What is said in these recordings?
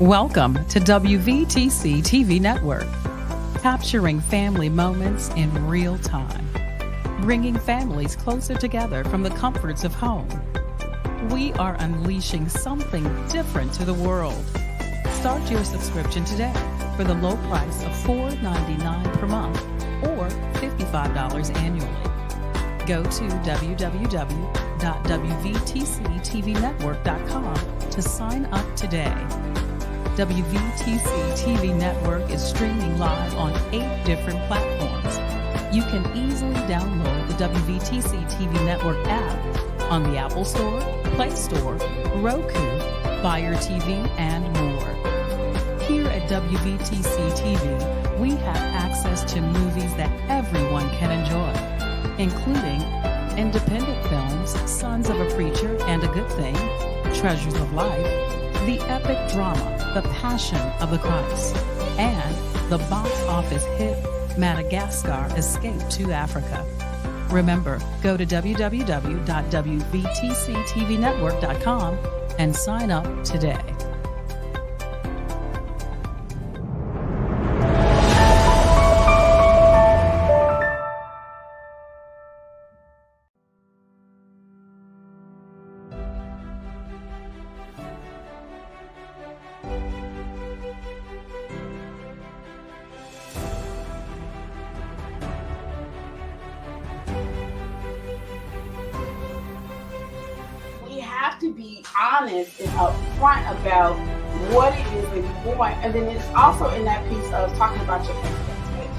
Welcome to WVTC TV Network, capturing family moments in real time, bringing families closer together from the comforts of home. We are unleashing something different to the world. Start your subscription today for the low price of $4.99 per month or $55 annually. Go to www.wvtctvnetwork.com to sign up today. WVTC TV Network is streaming live on 8 different platforms. You can easily download the WVTC TV Network app on the Apple Store, Play Store, Roku, Fire TV, and more. Here at WVTC TV, we have access to movies that everyone can enjoy, including independent films, Sons of a Preacher and a Good Thing, Treasures of Life, the epic drama, The Passion of the Christ, and the box office hit Madagascar Escape to Africa. Remember, go to www.wvtctvnetwork.com and sign up today. To be honest and upfront about what it is that you want, and then it's also in that piece of talking about your expectations.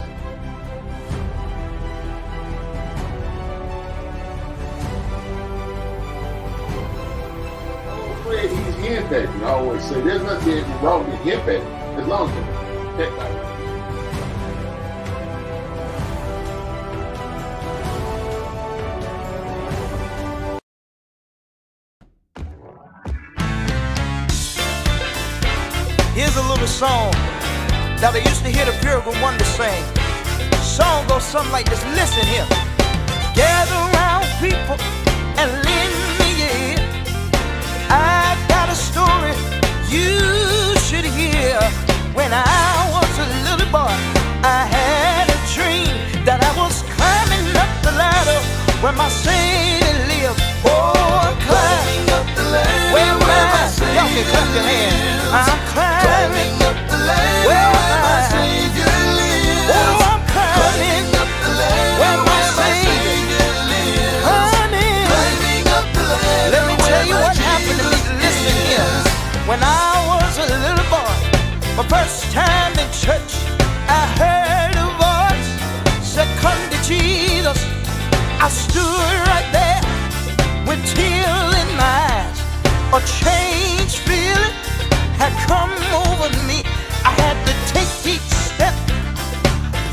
I'm afraid he's henpecked. I always say there's nothing wrong with henpecked as long as it's pecked like that. Here's a little song that I used to hear the Pilgrim Wonder sing. Song goes something like this. Listen here. Gather round, people, and lend me ear. I got a story you should hear. When I was a little boy, I had a dream that I was climbing up the ladder where my Savior lived. Oh, I'm climbing up the ladder. Where my Savior y'all can clap your hands. I'm climbing up the ladder where my Savior lives. Oh, I'm climbing up the ladder where my Savior lives. Climbing up the ladder. Let me tell you what happened to me. Listen here. When I was a little boy, my first time in church, I heard a voice said, "Come to Jesus." I stood right there with tears in my eyes. A change feeling had come over me. I had to take each step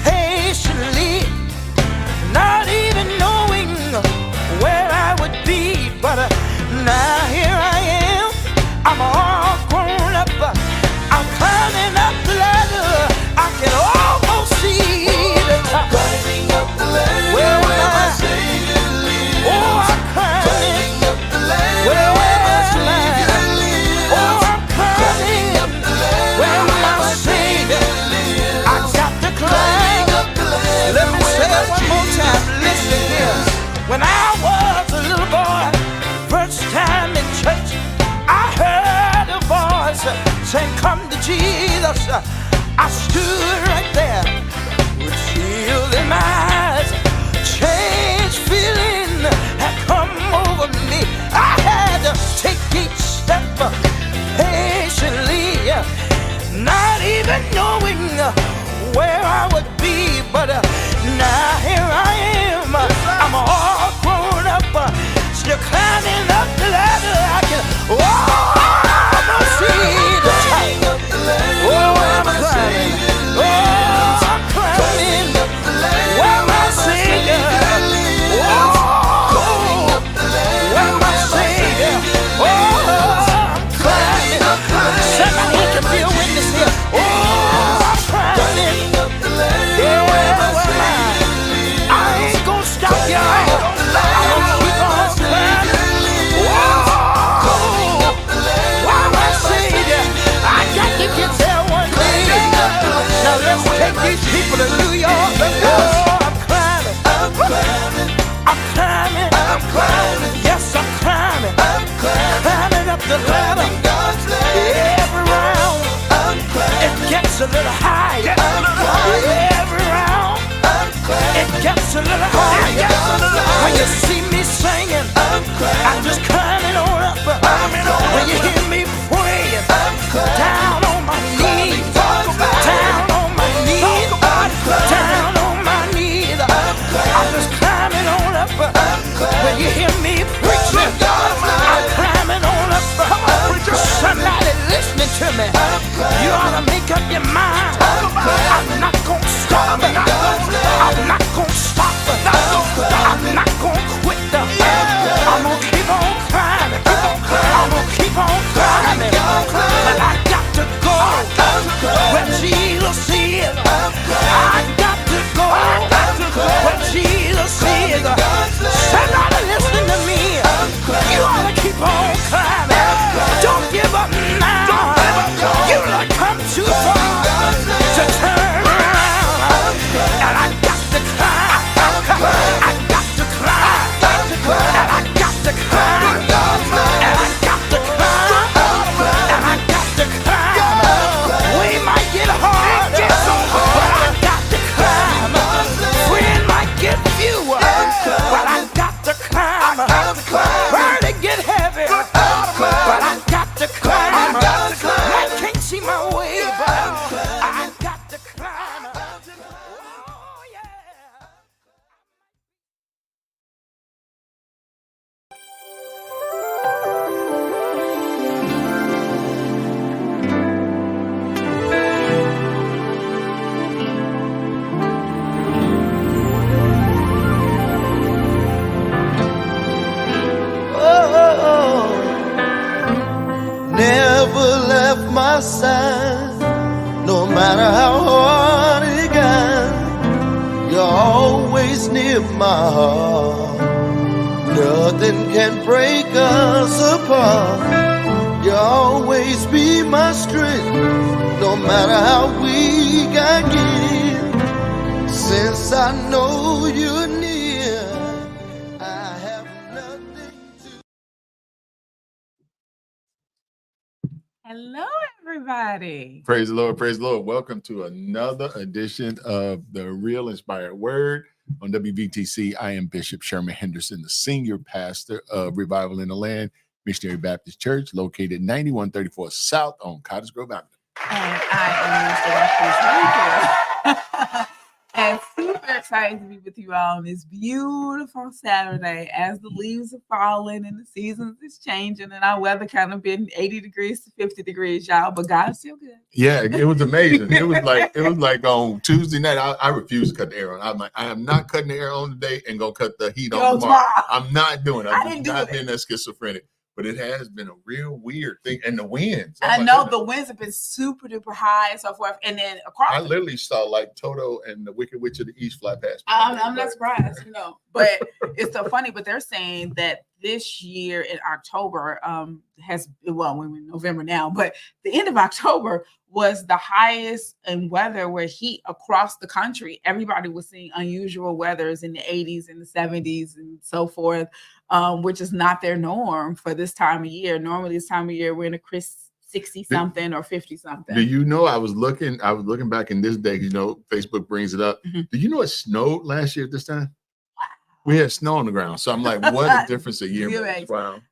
patiently, not even knowing where I would be. But now here I am, I'm all grown up. I'm climbing up the ladder. I can almost see the top. Climbing up the ladder where my Savior lives. Oh, I'm climbing up the ladder where my Savior lives. Oh, I'm climbing up the ladder where my Savior lives. I got to climb up the ladder. Let me say it one more time. Listen here. When I was a little boy, first time in church, I heard a voice saying, "Come to Jesus." I stood right there with tears in my eyes. Change feeling had come over me. I had to take each step patiently, not even knowing where I would be. But now here I am, I'm all grown up, still climbing up the ladder. I can almost see the top. Oh, I'm climbing. Oh, I'm climbing where my Savior. Oh, where my Savior. Oh, I'm climbing. Somebody can be a witness here. Oh, I'm climbing. Yeah, where my my side, no matter how hard it got. You're always near my heart. Nothing can break us apart. You'll always be my strength, no matter how weak I get. Since I know you're near, I have nothing to. Hello, everybody. Praise the Lord. Praise the Lord. Welcome to another edition of the Ril Inspired Word on WVTC. I am Bishop Sherman Henderson, the senior pastor of Revival in the Land Missionary Baptist Church, located 9134 South on Cottage Grove Avenue. And I am Mr. Ashley. And super excited to be with you all on this beautiful Saturday as the leaves are falling and the seasons is changing and our weather kind of been 80 degrees to 50 degrees, y'all, but God's still good. Yeah, it was amazing. It was like on Tuesday night, I refused to cut the air on. I'm like, I am not cutting the air on today and gonna cut the heat on tomorrow. I'm not doing it. I'm not being that schizophrenic. But it has been a real weird thing. And the winds. I know the winds have been super duper high and so forth. And then across I literally saw like Toto and the Wicked Witch of the East fly past me. I'm not surprised, But it's so funny. But they're saying that this year in October we're in November now, but the end of October was the highest in weather where heat across the country. Everybody was seeing unusual weathers in the 80s and the 70s and so forth, which is not their norm for this time of year. Normally this time of year, we're in a crisp 60 something or 50 something. Do you know, I was looking back in this day, Facebook brings it up. Mm-hmm. Do you know it snowed last year at this time? We had snow on the ground. So I'm like, what a difference a year makes. Wow.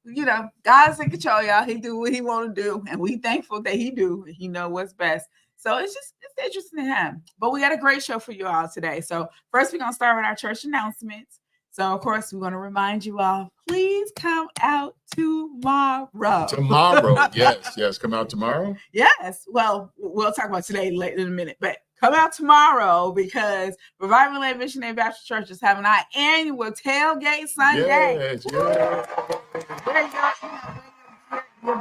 God's in control, y'all. He do what he want to do. And we thankful that he do. He know what's best. So it's interesting to him. But we got a great show for you all today. So first we're going to start with our church announcements. So of course, we want to remind you all, please come out tomorrow. Tomorrow. Yes. Come out tomorrow. Yes. Well, we'll talk about today later in a minute, but come out tomorrow because Revival Land Missionary Baptist Church is having our annual tailgate Sunday. Yes. Wear your best friend, your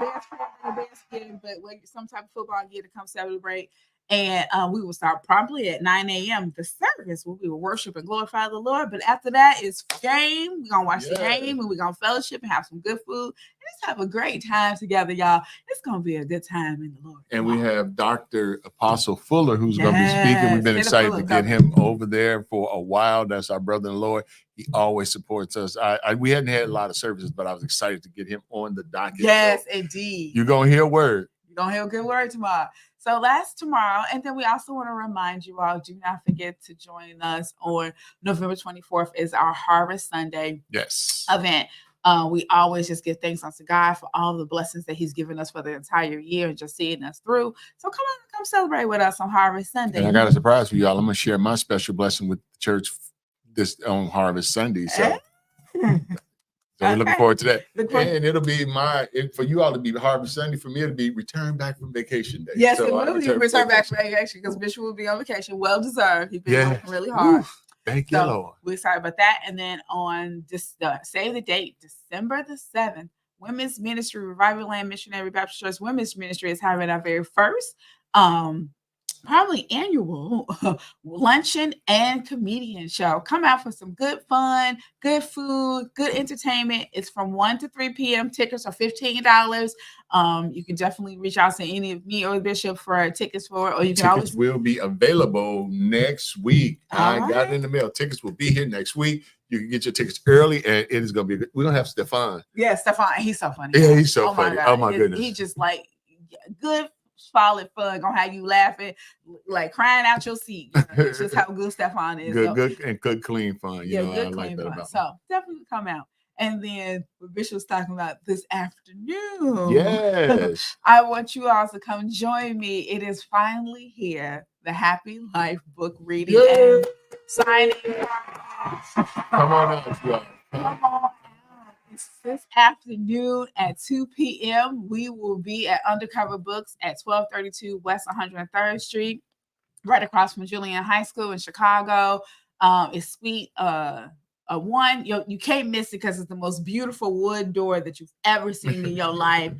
best kid, but wear some type of football gear to come celebrate. And we will start promptly at 9 a.m. The service where we will worship and glorify the Lord. But after that is game. We're going to watch the game and we're going to fellowship and have some good food. And just have a great time together, y'all. It's going to be a good time in the Lord. And we have Dr. Apostle Fuller, who's going to be speaking. We've been excited to get him over there for a while. That's our brother in the Lord. He always supports us. We hadn't had a lot of services, but I was excited to get him on the docket. Yes, indeed. You're going to hear a word. You're going to hear a good word tomorrow. So that's tomorrow. And then we also want to remind you all, do not forget to join us on November 24th is our Harvest Sunday event. We always just give thanks unto God for all the blessings that he's given us for the entire year and just seeing us through. So come celebrate with us on Harvest Sunday. And I got a surprise for y'all. I'm going to share my special blessing with the church on Harvest Sunday. So we're looking forward to that. And it'll be for you all to be Harvest Sunday. For me, it'll be return back from vacation day. Yes, so it will be return back from vacation because Bishop will be on vacation. Well deserved. He's been working really hard. Thank you, Lord. We're sorry about that. And then on save the date, December the 7th, Women's Ministry, Revival Land Missionary Baptist Church Women's Ministry is having our very first probably annual luncheon and comedian show. Come out for some good fun, good food, good entertainment. It's from 1 to 3 p.m. Tickets are $15. You can definitely reach out to any of me or the Bishop for tickets for it, or you can tickets will be available next week. I got it in the mail. Tickets will be here next week. You can get your tickets early, and it is going to be good. We're going to have Stefan. Yeah, Stefan. He's so funny. Yeah, he's so funny. Oh, my goodness. He's just like good, solid fun, gonna have you laughing, like crying out your seat. It's just how good Stefan is. Good, clean fun. Good, clean fun. So definitely come out. And then what Bishop's talking about this afternoon. Yes. I want you all to come join me. It is finally here. The Happy Life book reading and signing. Come on out, y'all. Come on. It's this afternoon at 2 p.m. We will be at Undercover Books at 1232 West 103rd Street, right across from Julian High School in Chicago. It's Suite 1. You can't miss it because it's the most beautiful wood door that you've ever seen in your life.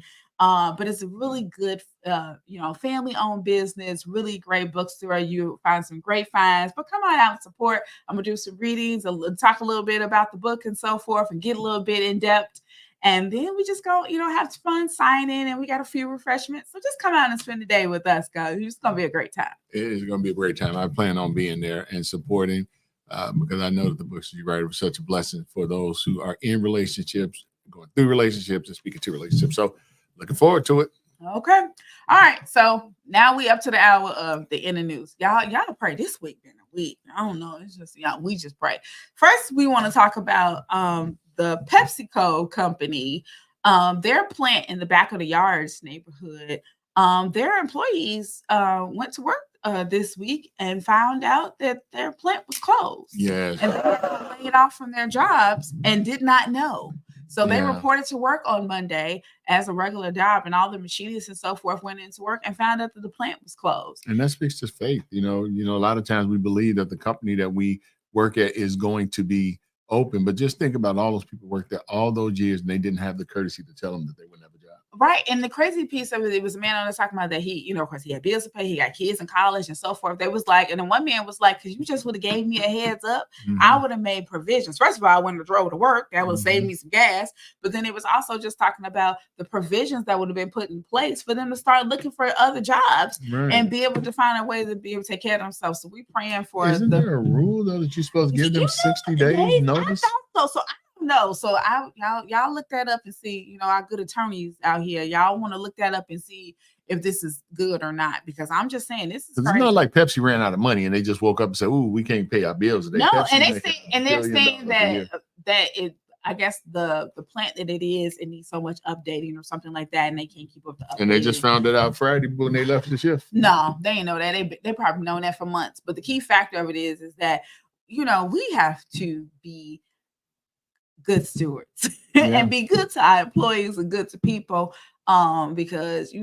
But it's a really good, family-owned business, really great bookstore. You find some great finds, but come on out and support. I'm gonna do some readings, talk a little bit about the book and so forth, and get a little bit in depth. And then we just go, have fun signing, and we got a few refreshments. So just come out and spend the day with us, guys. It's gonna be a great time. It is going to be a great time. I plan on being there and supporting because I know that the books you write are such a blessing for those who are in relationships, going through relationships, and speaking to relationships. So looking forward to it. Okay. All right. So now we up to the hour of the inner news. Y'all pray. This week been a week. I don't know. It's just we just pray. First, we want to talk about the PepsiCo company, their plant in the back of the yards neighborhood. Their employees went to work this week and found out that their plant was closed. Yes. And they were laid off from their jobs and did not know. So they reported to work on Monday as a regular job, and all the machinists and so forth went into work and found out that the plant was closed. And that speaks to faith. A lot of times we believe that the company that we work at is going to be open, but just think about all those people worked there all those years and they didn't have the courtesy to tell them that they wouldn't have a job. Right. And the crazy piece of it was a man on there talking about that he, of course, he had bills to pay. He got kids in college and so forth. They was like, and then one man was like, because you just would have gave me a heads up, I would have made provisions. First of all, I wouldn't have drove to work. That would have saved me some gas. But then it was also just talking about the provisions that would have been put in place for them to start looking for other jobs and be able to find a way to be able to take care of themselves. So we praying for. Isn't there a rule though that you're supposed to give them 60 days notice? I thought so. No, so y'all look that up and see, our good attorneys out here. Y'all want to look that up and see if this is good or not, because I'm just saying this is crazy. It's not like Pepsi ran out of money and they just woke up and said, "Ooh, we can't pay our bills today." No, Pepsi and they're saying that it. I guess the plant that it is, it needs so much updating or something like that, and they can't keep up the updating. And they just found it out Friday when they left the shift. No, they ain't know that. They probably known that for months. But the key factor of it is that we have to be good stewards and be good to our employees and good to people, because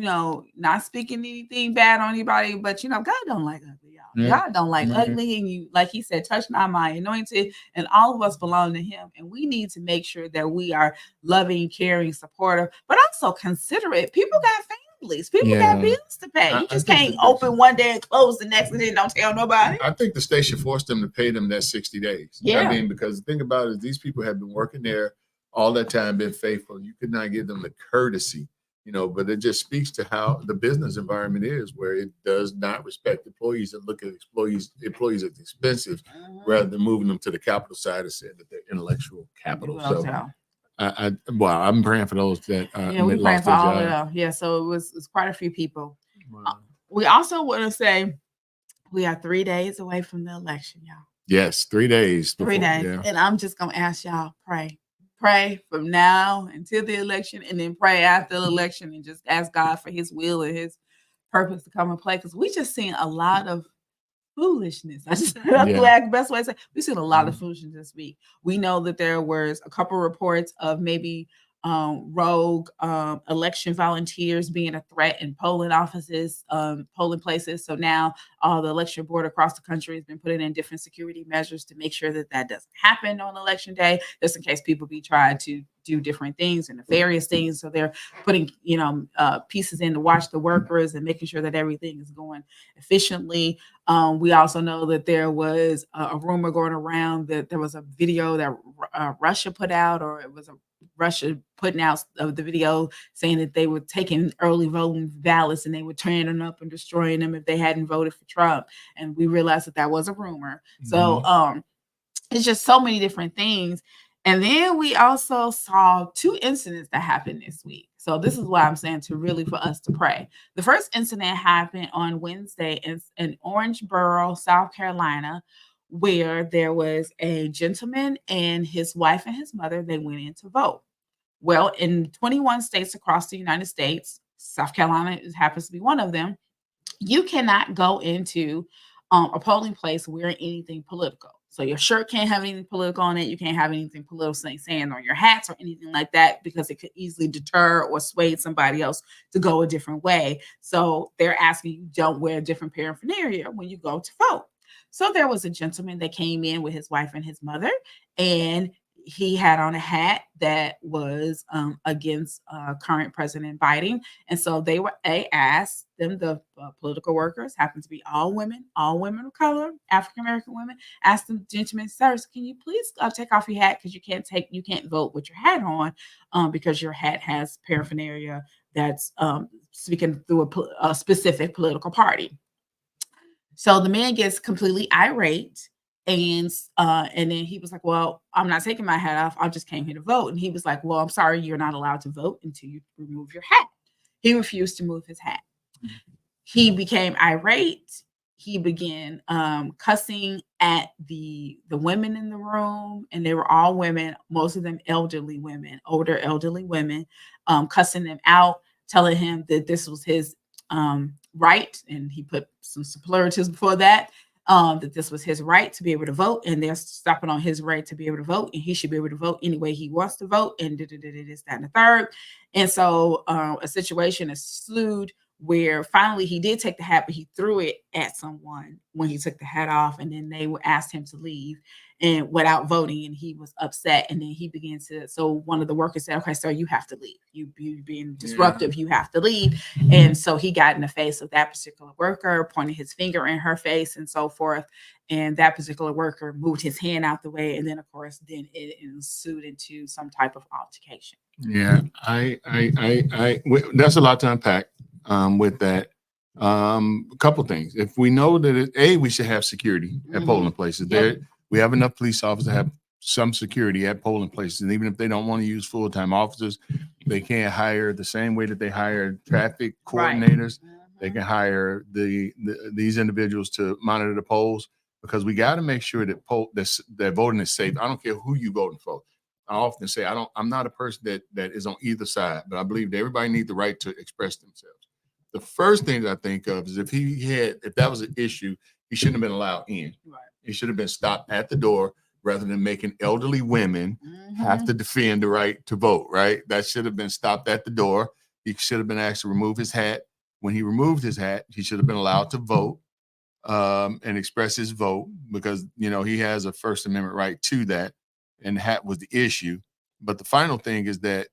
not speaking anything bad on anybody, but God don't like ugly, y'all. God don't like ugly, and you, like he said, touch not my anointed, and all of us belong to him, and we need to make sure that we are loving, caring, supportive, but also considerate. People got families, people got bills to pay. You just can't open one day and close the next, and then don't tell nobody. I think the station forced them to pay them that 60 days. Because the thing about it is these people have been working there all that time, been faithful. You could not give them the courtesy, but it just speaks to how the business environment is, where it does not respect employees and look at employees as expensive rather than moving them to the capital side and saying that they're intellectual capital. I'm praying for those that we praying for all of them. Yeah, so it's quite a few people. Wow. We also want to say we are 3 days away from the election, y'all. Yes, 3 days. 3 days. Yeah. And I'm just gonna ask y'all, pray from now until the election, and then pray after the election, and just ask God for his will and his purpose to come and play. Because we just seen a lot of foolishness. That's the best way to say. We've seen a lot of foolishness this week. We know that there was a couple reports of maybe rogue election volunteers being a threat in polling offices, polling places. So now the election board across the country has been putting in different security measures to make sure that doesn't happen on election day, just in case people be trying to do different things and nefarious things. So they're putting, pieces in to watch the workers and making sure that everything is going efficiently. We also know that there was a rumor going around that there was a video that Russia put out, or it was Russia putting out of the video saying that they were taking early voting ballots and they were tearing them up and destroying them if they hadn't voted for Trump. And we realized that was a rumor. So it's just so many different things. And then we also saw 2 incidents that happened this week. So this is why I'm saying for us to pray. The first incident happened on Wednesday in Orangeboro, South Carolina, where there was a gentleman and his wife and his mother. They went in to vote. Well, in 21 states across the United States, South Carolina happens to be one of them, you cannot go into a polling place wearing anything political. So your shirt can't have anything political on it. You can't have anything political saying on your hats or anything like that, because it could easily deter or sway somebody else to go a different way. So they're asking you don't wear a different paraphernalia when you go to vote. So there was a gentleman that came in with his wife and his mother, and he had on a hat that was against current President Biden. And so they asked them, the political workers, happened to be all women of color, African American women, asked them, gentlemen, sirs, can you please take off your hat, because you can't vote with your hat on, because your hat has paraphernalia that's speaking through a specific political party. So the man gets completely irate. And then he was like, well, I'm not taking my hat off. I just came here to vote. And he was like, well, I'm sorry, you're not allowed to vote until you remove your hat. He refused to move his hat. He became irate. He began cussing at the women in the room, and they were all women, most of them elderly women, older elderly women, cussing them out, telling him that this was his right. And he put some superlatives before that. That this was his right to be able to vote, and they're stopping on his right to be able to vote, and he should be able to vote any way he wants to vote, and this, that, and the third. And so a situation ensued where finally he did take the hat, but he threw it at someone when he took the hat off, and then they asked him to leave and without voting, and he was upset. And then he began to, so one of the workers said, okay, sir, you have to leave. You being disruptive, you have to leave. And so he got in the face of that particular worker, pointing his finger in her face and so forth. And that particular worker moved his hand out the way. And then, of course, then it ensued into some type of altercation. Yeah, that's a lot to unpack with that. A couple things. If we know that we should have security at polling places. Yep. We have enough police officers to have some security at polling places, and even if they don't want to use full-time officers, they can't hire the same way that they hire traffic coordinators. Right. They can hire these individuals to monitor the polls, because we got to make sure that voting is safe. I don't care who you voting for. I often say I'm not a person that is on either side, but I believe that everybody needs the right to express themselves. The first thing that I think of is if that was an issue, he shouldn't have been allowed in. Right. He should have been stopped at the door, rather than making elderly women have to defend the right to vote. Right? That should have been stopped at the door. He should have been asked to remove his hat. When he removed his hat, he should have been allowed to vote and express his vote, because he has a First Amendment right to that, and the hat was the issue. But the final thing is that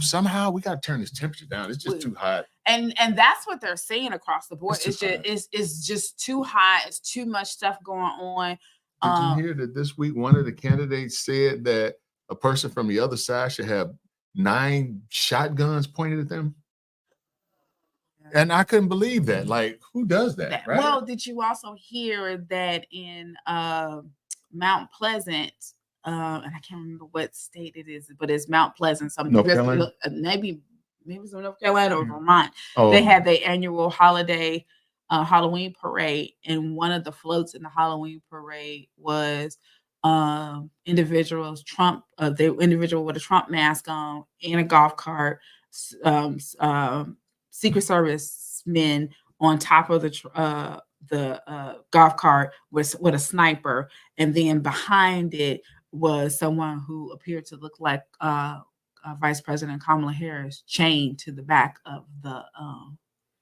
somehow we got to turn this temperature down. It's just too hot. And that's what they're saying across the board. It's just too hot. It's too much stuff going on. Did you hear that this week one of the candidates said that a person from the other side should have 9 shotguns pointed at them? And I couldn't believe that. Like, who does that? Right? Well, did you also hear that in Mount Pleasant? And I can't remember what state it is, but it's Mount Pleasant. Maybe it's in North Carolina or Vermont. Oh. They had their annual holiday Halloween parade, and one of the floats in the Halloween parade was individual with a Trump mask on in a golf cart, Secret Service men on top of the golf cart with a sniper, and then behind it was someone who appeared to look like Vice President Kamala Harris, chained to the back of the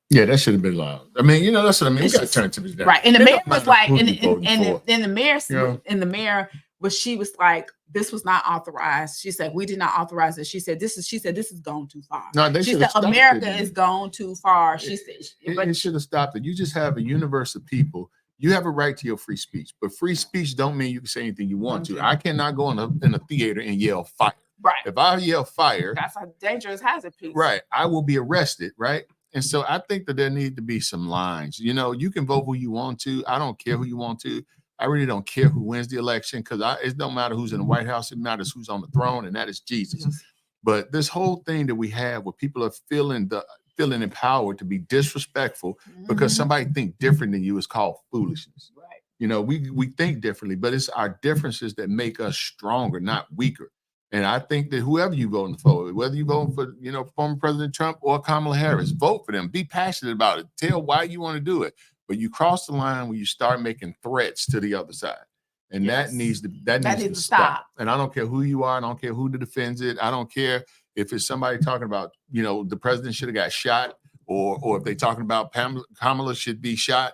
yeah, that should have been loud. I mean, that's what I mean. We got to turn to this down. Right. And the mayor was like, and the mayor she was like, this was not authorized. She said, we did not authorize it. She said, this is gone too far. No, she said America is gone too far. She said, it should have stopped it. You just have a universe of people. You have a right to your free speech, but free speech don't mean you can say anything you want to. I cannot go in a theater and yell fire. Right. If I yell fire, that's a dangerous hazard piece. Right. I will be arrested. Right. And so I think that there need to be some lines. You can vote who you want to. I don't care who you want to. I really don't care who wins the election, because it don't matter who's in the White House. It matters who's on the throne, and that is Jesus. Yes. But this whole thing that we have where people are feeling empowered to be disrespectful because somebody think different than you is called foolishness. Right. We think differently, but it's our differences that make us stronger, not weaker. And I think that whoever you voting for, whether you vote for, former President Trump or Kamala Harris, vote for them. Be passionate about it. Tell why you want to do it. But you cross the line when you start making threats to the other side. And that needs to stop. And I don't care who you are. I don't care who defends it. I don't care if it's somebody talking about, the president should have got shot, or if they're talking about Kamala should be shot.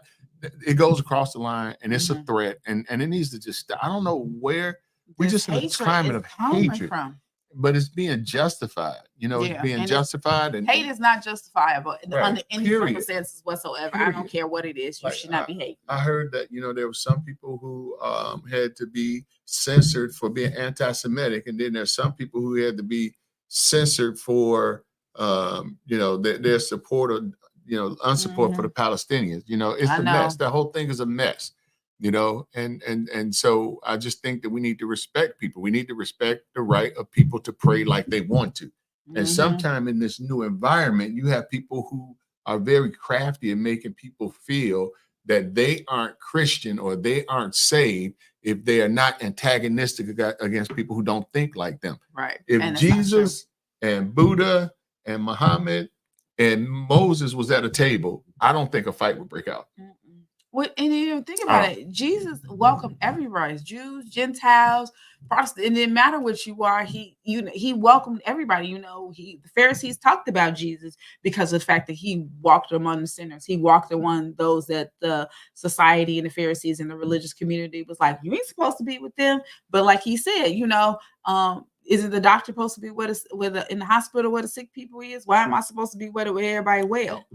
It goes across the line, and it's a threat. And it needs to just stop. I don't know where We're this just in a hatred climate is of coming hatred, from. but it's being justified. You know, it's Yeah, being and justified. And hate is not justifiable Right, under any period. circumstances whatsoever. I don't Period. care what it is. You Like, should not be hating. I heard that, you know, there were some people who had to be censored for being anti-Semitic, and then there's some people who had to be censored for, you know, their support of, you know, unsupport for the Palestinians. You know, it's I a know. mess. The whole thing is a mess. You know, and so I just think that we need to respect people. We need to respect the right of people to pray like they want to. And sometime in this new environment, you have people who are very crafty in making people feel that they aren't Christian or they aren't saved if they are not antagonistic against people who don't think like them. Right. If And it's not true. Jesus and Buddha and Muhammad and Moses was at a table, I don't think a fight would break out. Well, and you think about it, Jesus welcomed every race, Jews, Gentiles, Protestant. It didn't matter what you are. He welcomed everybody. You know, the Pharisees talked about Jesus because of the fact that he walked among the sinners. He walked among those that the society and the Pharisees and the religious community was like, you ain't supposed to be with them. But like he said, you know, isn't the doctor supposed to be in the hospital where the sick people is? Why am I supposed to be where everybody well?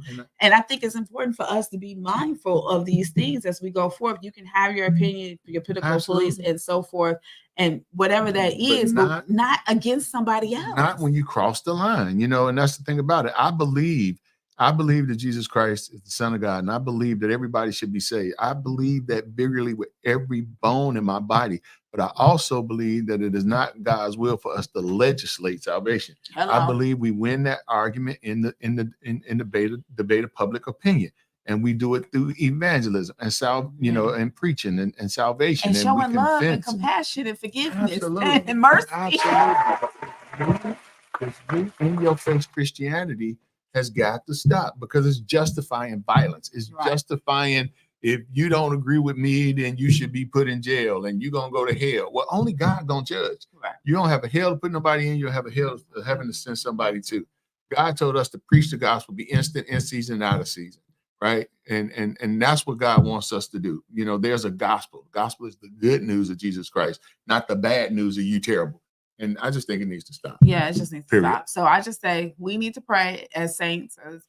And I think it's important for us to be mindful of these things as we go forth. You can have your opinion, your political beliefs, and so forth, and whatever that is, but not against somebody else. Not when you cross the line, you know. And that's the thing about it. I believe that Jesus Christ is the Son of God, and I believe that everybody should be saved. I believe that vigorously with every bone in my body. But I also believe that it is not God's will for us to legislate salvation. Hello. I believe we win that argument in the debate of public opinion, and we do it through evangelism and you know, and preaching and salvation, and showing we love and compassion and forgiveness and mercy. Absolutely. This new in-your-face Christianity has got to stop because it's justifying violence. It's justifying, if you don't agree with me, then you should be put in jail and you're going to go to hell. Well, only God don't judge. Right. You don't have a hell to put nobody in. You have a hell of heaven to send somebody to. God told us to preach the gospel, be instant, in season, and out of season. Right. And that's what God wants us to do. You know, there's a gospel. The gospel is the good news of Jesus Christ, not the bad news of you terrible. And I just think it needs to stop. Yeah, it just needs to stop. So I just say we need to pray as saints, as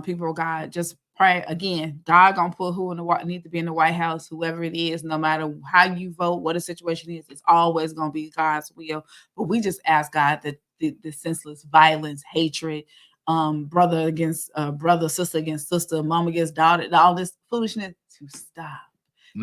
people of God. Just pray again. God gonna put who need to be in the White House, whoever it is, no matter how you vote, what the situation is, it's always gonna be God's will. But we just ask God that the senseless violence, hatred, brother against brother, sister against sister, mom against daughter, all this foolishness to stop.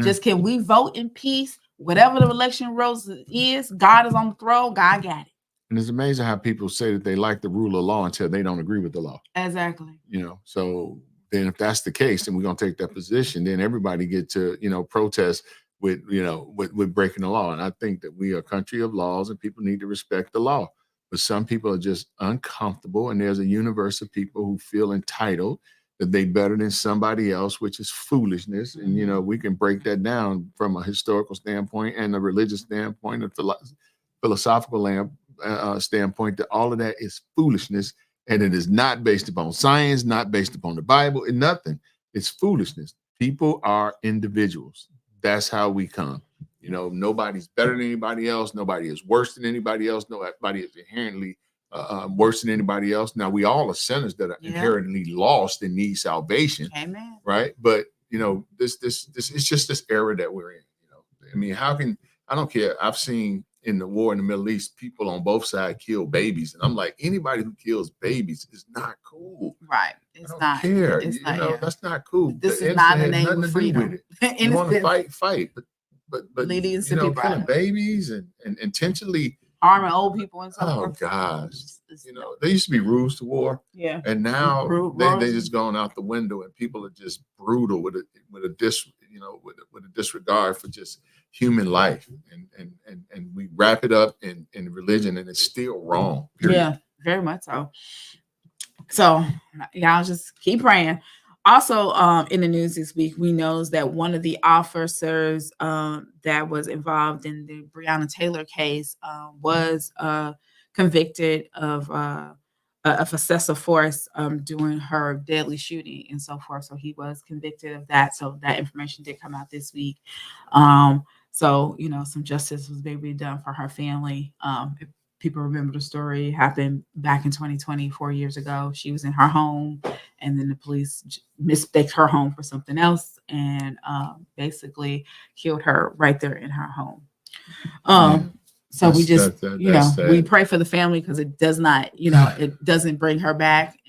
Just can we vote in peace? Whatever the election rules is, God is on the throne. God got it. And it's amazing how people say that they like the rule of law until they don't agree with the law. Exactly. You know, so then if that's the case, then we're going to take that position. Then everybody get to, you know, protest with, you know, with breaking the law. And I think that we are a country of laws and people need to respect the law. But some people are just uncomfortable. And there's a universe of people who feel entitled that they better than somebody else, which is foolishness. And, you know, we can break that down from a historical standpoint and a religious standpoint, a philosophical standpoint, that all of that is foolishness. And it is not based upon science, not based upon the Bible, and nothing. It's foolishness. People are individuals. That's how we come. You know, nobody's better than anybody else. Nobody is worse than anybody else. Nobody is inherently worse than anybody else. Now, we all are sinners that are inherently lost and need salvation. Amen. Right. But, you know, this it's just this era that we're in. You know, I mean, I don't care. I've seen in the war in the Middle East, people on both sides kill babies. And I'm like, anybody who kills babies is not cool. Right. It's not care. It's not, know, that's not cool. This is not the name of freedom. You want to fight. But leading you know, killing babies and intentionally harming old people and stuff. Oh gosh. You know, there used to be rules to war. Yeah. And now they just gone out the window and people are just brutal with a disregard for just human life. And we wrap it up in religion and it's still wrong. Period. Yeah, very much so. So y'all just keep praying. Also, in the news this week, we know that one of the officers that was involved in the Breonna Taylor case was convicted of excessive force during her deadly shooting and so forth. So he was convicted of that. So that information did come out this week. So, some justice was maybe done for her family. If people remember the story, it happened back in 2020, 4 years ago. She was in her home, and then the police mistaked her home for something else, and basically killed her right there in her home. So we just, we pray for the family, because it does not, it doesn't bring her back.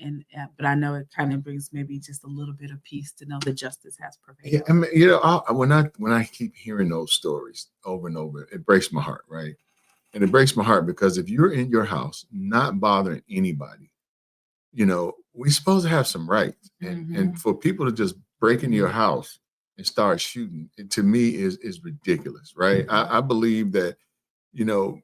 But I know it kind of brings maybe just a little bit of peace to know that justice has prevailed. Yeah, I mean, when I keep hearing those stories over and over, it breaks my heart, right? And it breaks my heart because if you're in your house, not bothering anybody, we're supposed to have some rights. And for people to just break into your house and start shooting, it, to me, is ridiculous, right? I believe that, going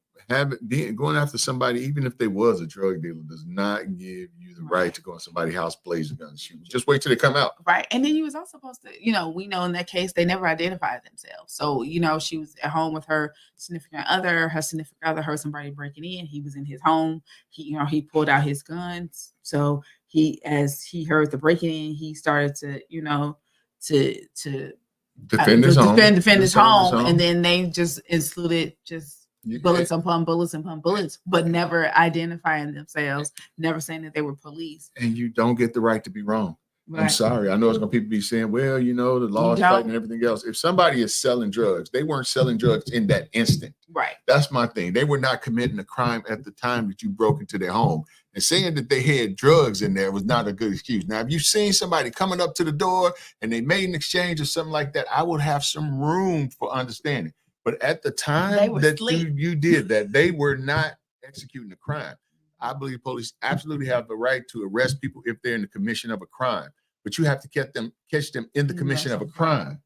after somebody, even if they was a drug dealer, does not give you the right to go in somebody's house, blaze a gun, and shoot. Just wait till they come out. Right. And then you was also supposed to, we know in that case, they never identified themselves. So, she was at home with her significant other. Her significant other heard somebody breaking in. He was in his home. He pulled out his guns. So as he heard the breaking in, he started to, to defend his home. Defend his home. And then they just included bullets upon bullets upon bullets, but never identifying themselves, never saying that they were police. And you don't get the right to be wrong. Right. I'm sorry. I know it's going to people be saying, well, the law is fighting and everything else. If somebody is selling drugs, they weren't selling drugs in that instant. Right. That's my thing. They were not committing a crime at the time that you broke into their home. And saying that they had drugs in there was not a good excuse. Now, if you've seen somebody coming up to the door and they made an exchange or something like that, I would have some room for understanding. But at the time that you did that, they were not executing a crime. I believe police absolutely have the right to arrest people if they're in the commission of a crime, but you have to catch them in the commission of a crime,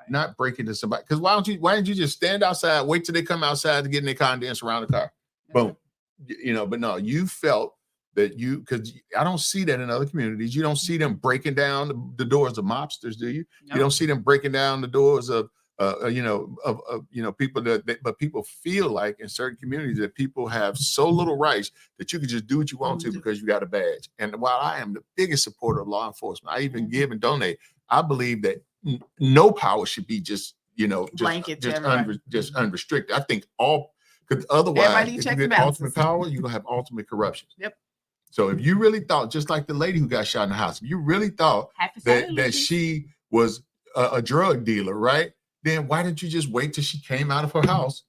not break into somebody. Because why don't you just stand outside, wait till they come outside to get in their car and dance around the car? Boom. But no, you felt that because I don't see that in other communities. You don't see them breaking down the doors of mobsters, do you? No. You don't see them breaking down the doors of people but people feel like in certain communities that people have so little rights that you can just do what you want to because you got a badge. And while I am the biggest supporter of law enforcement, I even give and donate. I believe that no power should be just unrestricted. I think because otherwise, if you get ultimate power, you're gonna have ultimate corruption. Yep. So if you really thought, just like the lady who got shot in the house, if you really thought that she was a drug dealer, right? Then why didn't you just wait till she came out of her house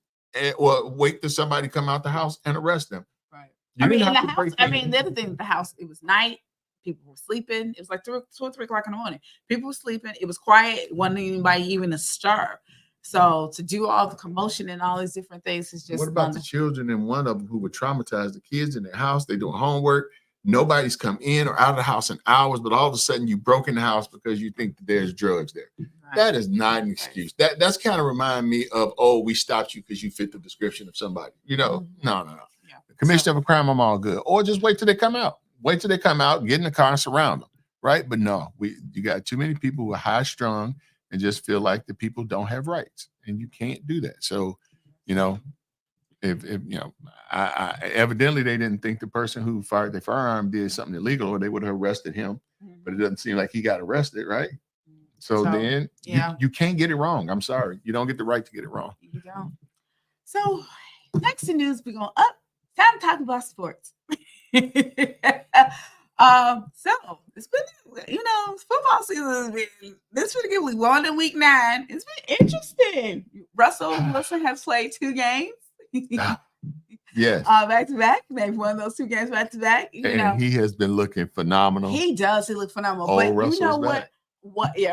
or wait till somebody come out the house and arrest them? Right. In the house, the other thing, the house, it was night. People were sleeping. It was like 2 or 3 o'clock in the morning. People were sleeping. It was quiet. Wasn't anybody even astir. So to do all the commotion and all these different things is just. What about the children and one of them who were traumatized? The kids in their house, they doing homework. Nobody's come in or out of the house in hours, but all of a sudden you broke in the house because you think that there's drugs there. Right. That is not an excuse. That's kind of remind me of, we stopped you because you fit the description of somebody. No. Yeah. The commission of a crime, I'm all good. Or just wait till they come out. Wait till they come out, get in the car and surround them. Right. But no, you got too many people who are high strung and just feel like the people don't have rights, and you can't do that. So, if I evidently they didn't think the person who fired the firearm did something illegal, or they would have arrested him. But it doesn't seem like he got arrested, right? So then you can't get it wrong. I'm sorry, you don't get the right to get it wrong. You don't. So next in news, we're going up. Time to talk about sports. So it's been, football season has been this week. We won in week 9. It's been interesting. Russell Wilson has played 2 games. Yes. Back to back. They've won those 2 games back to back. And he has been looking phenomenal. He does. He looks phenomenal. Oh, but Russell's you know back.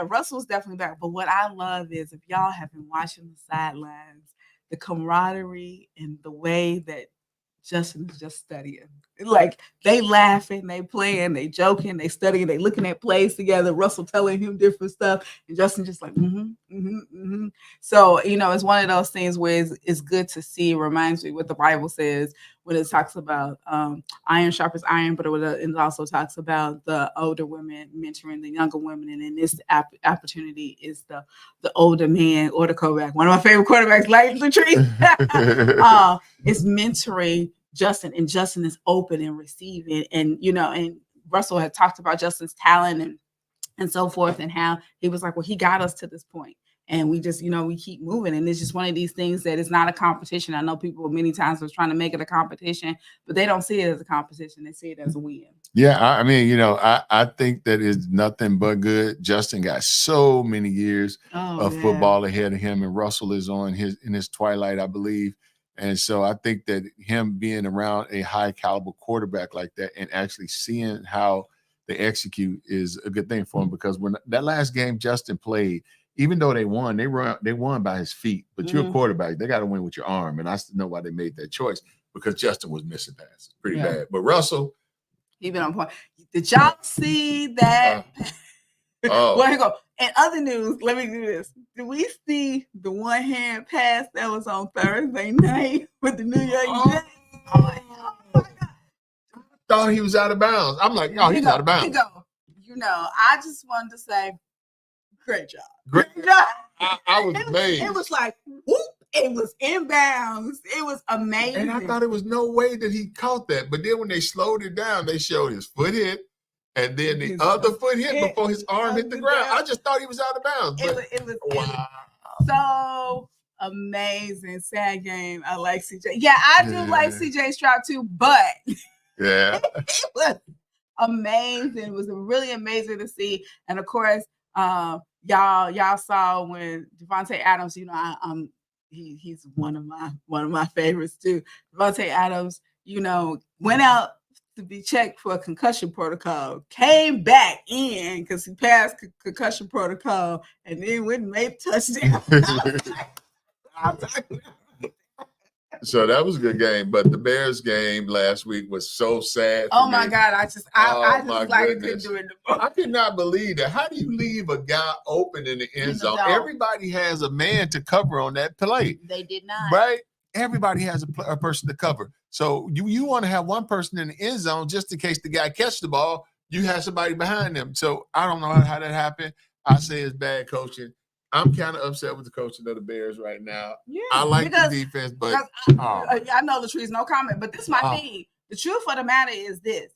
Russell's definitely back. But what I love is, if y'all have been watching the sidelines, the camaraderie and the way that Justin is just studying. Like, they laughing, they playing, they joking, they studying, they looking at plays together. Russell telling him different stuff, and Justin just like, So, it's one of those things where it's good to see. It reminds me what the Bible says when it talks about iron sharpens iron, but it also talks about the older women mentoring the younger women. And in this opportunity is the older man or the quarterback. One of my favorite quarterbacks, like Latrice, is mentoring Justin, and Justin is open and receiving. And, and Russell had talked about Justin's talent and so forth, and how he was like, well, he got us to this point. and we just, we keep moving. And it's just one of these things that it's not a competition. I know people many times was trying to make it a competition, but they don't see it as a competition. They see it as a win. Yeah, I mean, I think that is nothing but good. Justin got so many years of football ahead of him, and Russell is in his twilight, I believe. And so I think that him being around a high caliber quarterback like that and actually seeing how they execute is a good thing for him, because when that last game Justin played, even though they won by his feet, but you're a quarterback, they got to win with your arm. And I still know why they made that choice, because Justin was missing passes pretty bad. But Russell, even on point. Did y'all see that? Well, here you go. In other news, let me do this. Did we see the one-hand pass that was on Thursday night with the New York Jets? Oh my God. I thought he was out of bounds. I'm like, oh, he's out of bounds. I just wanted to say, great job. Great job. I was amazed. It was like, whoop. It was inbounds. It was amazing. And I thought it was no way that he caught that. But then when they slowed it down, they showed his foot hit, and then the other foot hit before his arm hit the ground. I just thought he was out of bounds. It was so amazing. Sad game. I like CJ. Yeah, I do like CJ Stroud too, but it was amazing. It was really amazing to see. And of course, y'all saw when Devontae Adams, he's one of my favorites too. Devontae Adams, went out to be checked for a concussion protocol, came back in because he passed concussion protocol, and then went and made a touchdown. So that was a good game, but the Bears game last week was so sad. Oh my God! I just couldn't do it anymore. I could not believe that. How do you leave a guy open in the end zone? Everybody has a man to cover on that play. They did not. Right? Everybody has a person to cover. So you want to have one person in the end zone just in case the guy catches the ball. You have somebody behind them. So I don't know how that happened. I say it's bad coaching. I'm kind of upset with the coaching of the Bears right now. Yeah, I like the defense, but I know Latrice, no comment. But this is my thing. The truth of the matter is this: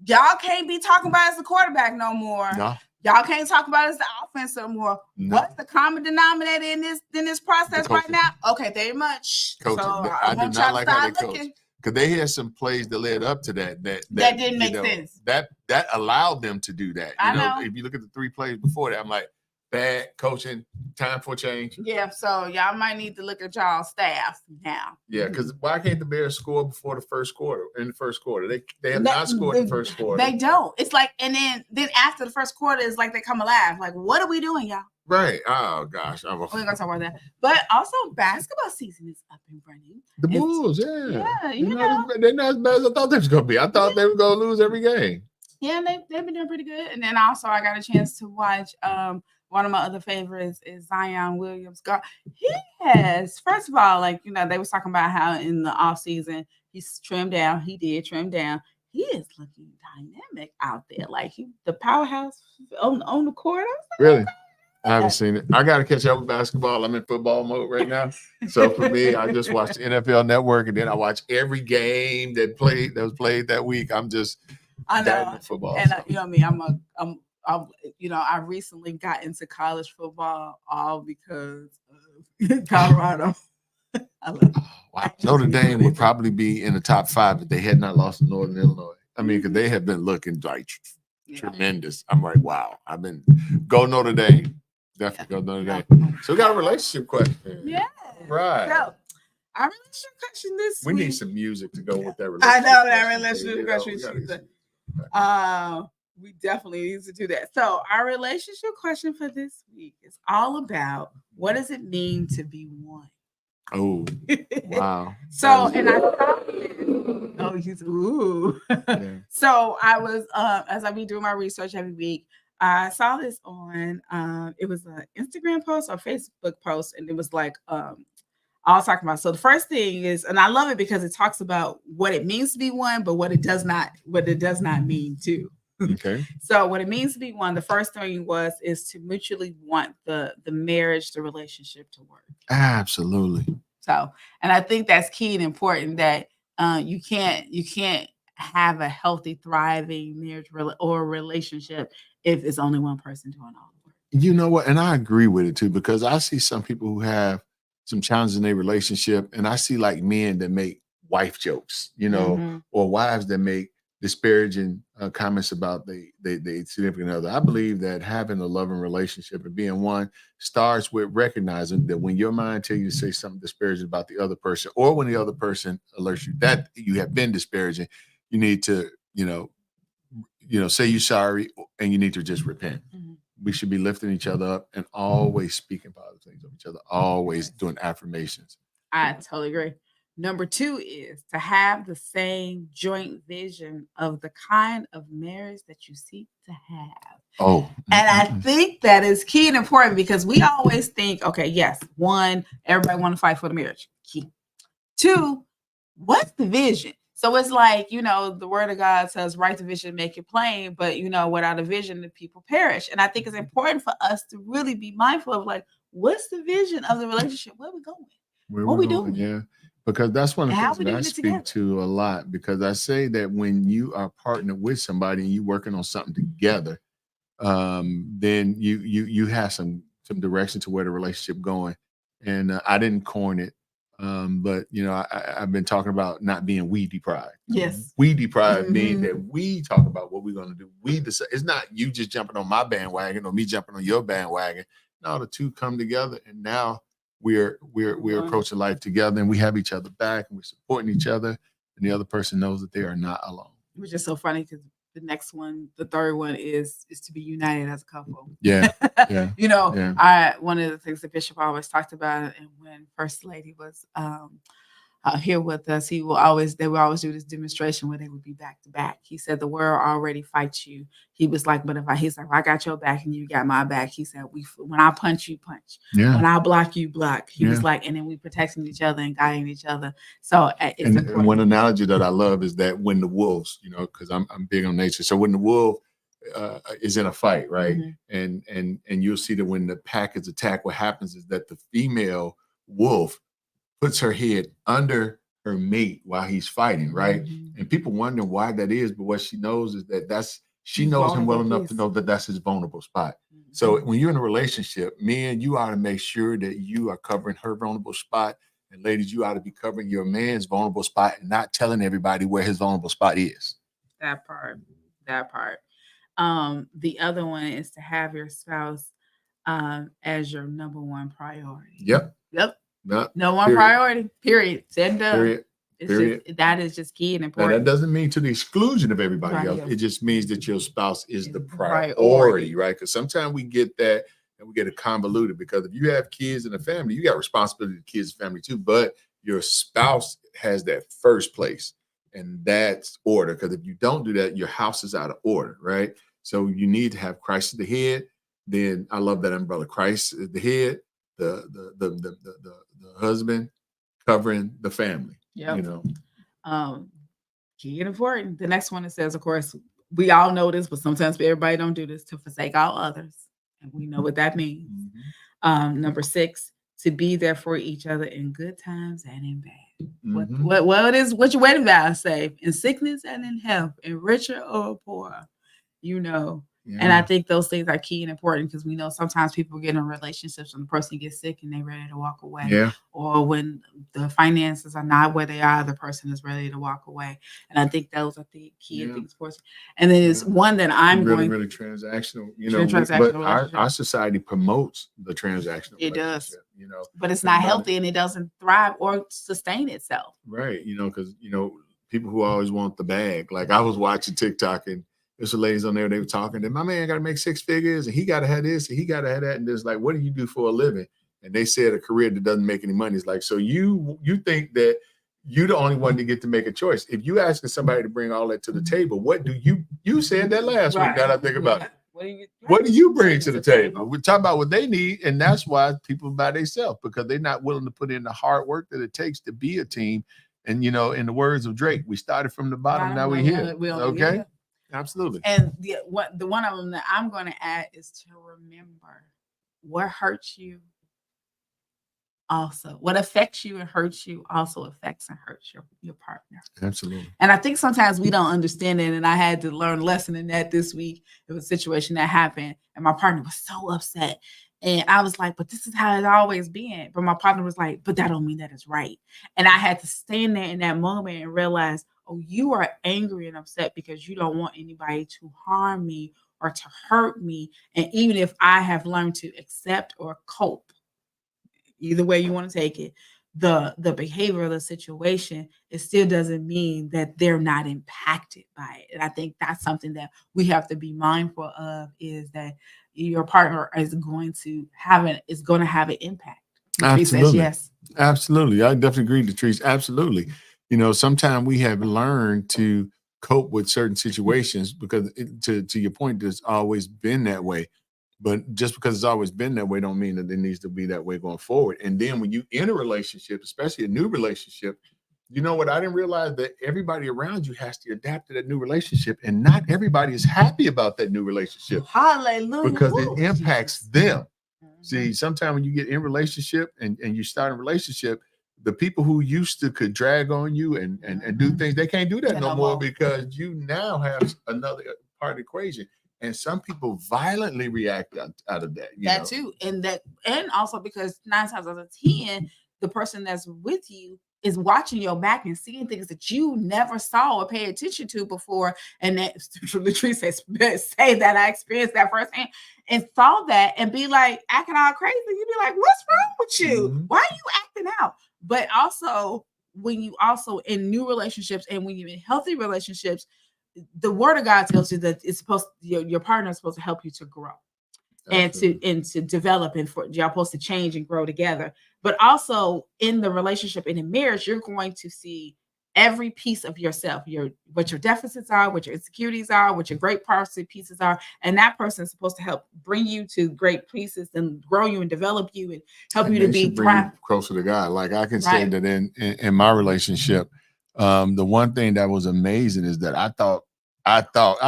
y'all can't be talking about it as the quarterback no more. No. Y'all can't talk about it as the offense no more. No. What's the common denominator in this process right now? Okay, very much. Coaching. So I did not like how they coach, because they had some plays that led up to that didn't make sense. That allowed them to do that. You know, if you look at the 3 plays before that, I'm like, bad coaching, time for change. Yeah, so y'all might need to look at y'all staff now. Yeah, because why can't the Bears score before the first quarter? In the first quarter, they have not scored in the first quarter. They don't. It's like, and then after the first quarter, it's like they come alive. Like, what are we doing, y'all? Right. Oh gosh, we're gonna talk about that. But also, basketball season is up and running. The Bulls, yeah, you know, they're not as bad as I thought they was gonna be. I thought they were gonna lose every game. Yeah, they've been doing pretty good. And then also, I got a chance to watch. One of my other favorites is Zion Williams. He has, first of all, they was talking about how in the off season he's trimmed down. He did trim down. He is looking dynamic out there, like the powerhouse on the court. Really? I haven't seen it. I got to catch up with basketball. I'm in football mode right now. So for me, I just watch the NFL Network, and then I watch every game that was played that week. I know football. And you know what I mean? I recently got into college football all because of Colorado. I love it. Wow. Notre Dame would probably be in the top 5 if they had not lost to Northern Illinois. I mean, because they have been looking like tremendous. I'm like, wow. Go Notre Dame. Definitely go Notre Dame. So we got a relationship question. Yeah. Right. So, our relationship question this week. We need some music to go with that relationship. I know that relationship question. We definitely need to do that. So our relationship question for this week is all about, what does it mean to be one? Oh, wow. So, and I thought, yeah. So I was, as I be doing my research every week, I saw this on, it was an Instagram post or Facebook post, and it was like, I was talking about. So the first thing is, and I love it because it talks about what it means to be one, but what it does not mean too. Okay. So what it means to be one, the first thing is to mutually want the marriage, the relationship to work. Absolutely. So, and I think that's key and important, that you can't have a healthy, thriving marriage or relationship if it's only one person doing all the work. You know what? And I agree with it too, because I see some people who have some challenges in their relationship, and I see like men that make wife jokes, Mhm. or wives that make disparaging comments about the significant other. I believe that having a loving relationship and being one starts with recognizing that when your mind tells you to say something disparaging about the other person, or when the other person alerts you that you have been disparaging, you need to, say you're sorry, and you need to just repent. Mhm. We should be lifting each other up and always speaking positive things of each other, always doing affirmations. I totally agree. Number 2 is to have the same joint vision of the kind of marriage that you seek to have. Oh, And I think that is key and important because we always think, okay, yes, 1, everybody want to fight for the marriage. Key. 2, what's the vision? So it's like, the word of God says, write the vision, make it plain. But, without a vision, the people perish. And I think it's important for us to really be mindful of like, what's the vision of the relationship? Where are we going? where What we're we going, doing? yeah. Because that's one of And the how things we that I doing it speak together? to a lot, because I say that when you are partnered with somebody and you working on something together, then you have some direction to where the relationship going. And I didn't coin it, but I've been talking about not being we deprived. Yes. We deprived mean Mhm. that we talk about what we're going to do. We decide. It's not you just jumping on my bandwagon or me jumping on your bandwagon. No, the two come together, and now we're One. approaching life together, and we have each other back, and we're supporting each other, and the other person knows that they are not alone. Which is so funny because the next one, the third one is to be united as a couple. Yeah, yeah, yeah. One of the things that Bishop always talked about, and when First Lady was here with us, they would always do this demonstration where they would be back to back. He said the world already fights you. He was like, but if I got your back and you got my back, he said, when I punch, you punch. Yeah. When I block, you block. He was Yeah. like, and then we protecting each other and guiding each other. So it's And important. one analogy that I love is that when the wolves, because I'm big on nature. So when the wolf is in a fight, right? Mhm. And you'll see that when the pack is attacked, what happens is that the female wolf puts her head under her mate while he's fighting, right? Mhm. And people wonder why that is, but what she knows is that she His knows him well vulnerable enough to place. know that that's his vulnerable spot. Mhm. So when you're in a relationship, men, you ought to make sure that you are covering her vulnerable spot. And ladies, you ought to be covering your man's vulnerable spot and not telling everybody where his vulnerable spot is. That part. The other one is to have your spouse as your number one priority. Yep. Yep. Yep. No one Period. priority. Period. Said and done. Period. It's Period. just that is just key and Now, important. that doesn't mean to the exclusion of everybody Everybody else. else. It just means that your spouse is Is the the priority, priority. right? Because sometimes we get that and we get it convoluted, because if you have kids in a family, you got responsibility to kids and family too, but your spouse has that first place, and that's order. Because if you don't do that, your house is out of order, right? So you need to have Christ at the head. Then I love that umbrella. Christ at the head, the husband covering the family. Yep. Key and important. The next one, it says, of course, we all know this, but sometimes everybody don't do this, to forsake all others. And we know what that means. Mhm. Number 6, to be there for each other in good times and in bad. Mhm. What your wedding vow say? In sickness and in health, in richer or poorer. And I think those things are key and important because we know sometimes people get in relationships and the person gets sick and they're ready to walk away. Yeah. Or when the finances are not where they are, the person is ready to walk away. And I think those are the key things for us. And then there's one that I'm really, going really transactional, transactional but our relationship. society promotes the transactional It does. relationship, But it's not Everybody- healthy and it doesn't thrive or sustain itself. right? Because people who always want the bag. Like I was watching TikTok and there's some ladies on there, they were talking that my man got to make 6 figures and he got to have this and he got to have that. And there's like, what do you do for a living? And they said a career that doesn't make any money. It's like, so you think that you're the only one to get to make a choice. If you asking somebody to bring all that to the table, what do you said that last week? Now that I think about it. What do you bring to the table? We talk about what they need, and that's why people by themselves, because they're not willing to put in the hard work that it takes to be a team. And in the words of Drake, we started from the bottom, now we're here. Okay, absolutely. And the one of them that I'm going to add is to remember what hurts you also. What affects you and hurts you also affects and hurts your partner. Absolutely. And I think sometimes we don't understand it. And I had to learn a lesson in that this week. It was a situation that happened, and my partner was so upset. And I was like, but this is how it's always been. But my partner was like, but that don't mean that it's right. And I had to stand there in that moment and realize, oh, you are angry and upset because you don't want anybody to harm me or to hurt me. And even if I have learned to accept or cope, either way you want to take it, the behavior of the situation, it still doesn't mean that they're not impacted by it. And I think that's something that we have to be mindful of, is that your partner is going to have an impact. Latrice says Absolutely. yes. Absolutely. I definitely agree, Latrice. Absolutely. Sometimes we have learned to cope with certain situations because to your point, it's always been that way. But just because it's always been that way don't mean that it needs to be that way going forward. And then when you in a relationship, especially a new relationship, you know what? I didn't realize that everybody around you has to adapt to that new relationship, and not everybody is happy about that new relationship. Hallelujah. Because Woo, it impacts Jesus. them. Mhm. See, sometimes when you get in relationship and you start a relationship, the people who used to could drag on you and do things, they can't do that Yeah, no no more more. because you now have another part of the equation. And some people violently react out of that. That too. And also because 9 times out of 10, the person that's with you is watching your back and seeing things that you never saw or paid attention to before. And that Latrice says, say that I experienced that firsthand and saw that and be like acting all crazy. You'd be like, what's wrong with you? Mhm. Why are you acting out? But also, when you also in new relationships and when you're in healthy relationships, the word of God tells you that it's supposed your partner is supposed to help you to grow and to develop, and for y'all supposed to change and grow together. But also in the relationship and in marriage, you're going to see every piece of yourself, what your deficits are, what your insecurities are, what your great parts and pieces are, and that person is supposed to help bring you to great pieces and grow you and develop you and help you to be bring you closer to God. Like I can say that in my relationship, the one thing that was amazing is that I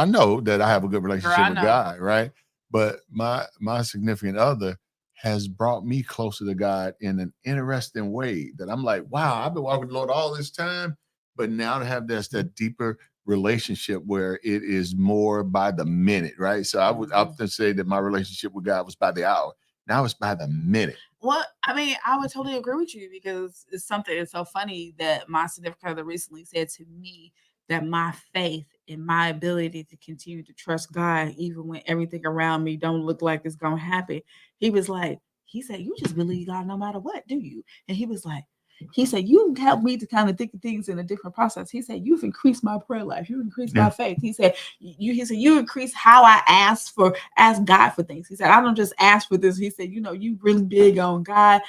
know that I have a good relationship with God, right? But my significant other has brought me closer to God in an interesting way that I'm like, wow, I've been walking with the Lord all this time, but now to have that deeper relationship where it is more by the minute, right? So I would often say that my relationship with God was by the hour. Now it's by the minute. Well, I mean, I would totally agree with you because it's something that's so funny that my significant other recently said to me that my faith and my ability to continue to trust God, even when everything around me don't look like it's gonna happen. He said, you just believe God no matter what, do you? And he said, you helped me to kind of think of things in a different process. He said, you've increased my prayer life. You increased my faith. He said, you increase how I ask God for things. He said, I don't just ask for this. He said, you really big on God.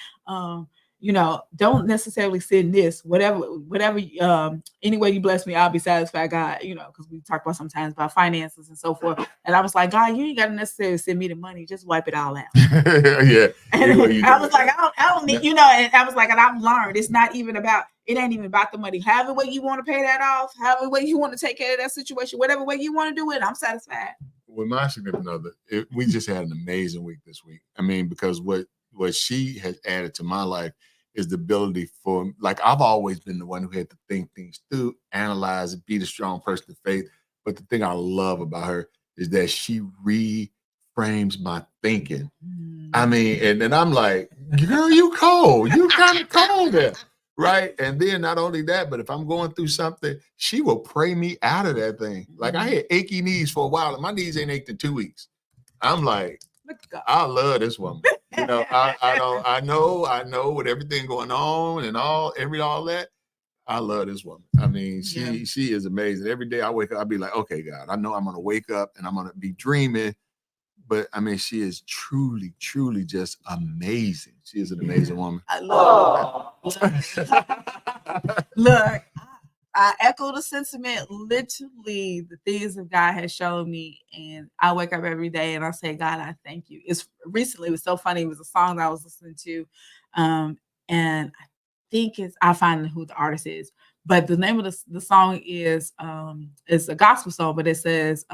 Don't necessarily send this, whatever, any way you bless me, I'll be satisfied, God, because we talk about sometimes about finances and so forth. And I was like, God, you ain't got to necessarily send me the money. Just wipe it all out. Yeah. And I was like, I don't need, and I was like, and I've learned it ain't even about the money. However way you want to pay that off, however way you want to take care of that situation, whatever way you want to do it, I'm satisfied. With my significant other, we just had an amazing week this week. I mean, because what she has added to my life is the ability for, like, I've always been the one who had to think things through, analyze, be the strong person of faith. But the thing I love about her is that she reframes my thinking. I mean, and then I'm like, girl, you cold. You kind of cold there. Right. And then not only that, but if I'm going through something, she will pray me out of that thing. Like I had achy knees for a while, and my knees ain't ached in 2 weeks. I'm like, I love this woman. I know with everything going on and all that. I love this woman. I mean, she is amazing. Every day I wake up, I'll be like, okay, God, I know I'm gonna wake up and I'm gonna be dreaming. But I mean, she is truly, truly just amazing. She is an amazing woman. I love her. Look, I echo the sentiment. Literally, the things that God has shown me, and I wake up every day and I say, God, I thank you. It was so funny. It was a song that I was listening to, and I think I find who the artist is, but the name of the song is it's a gospel song, but it says,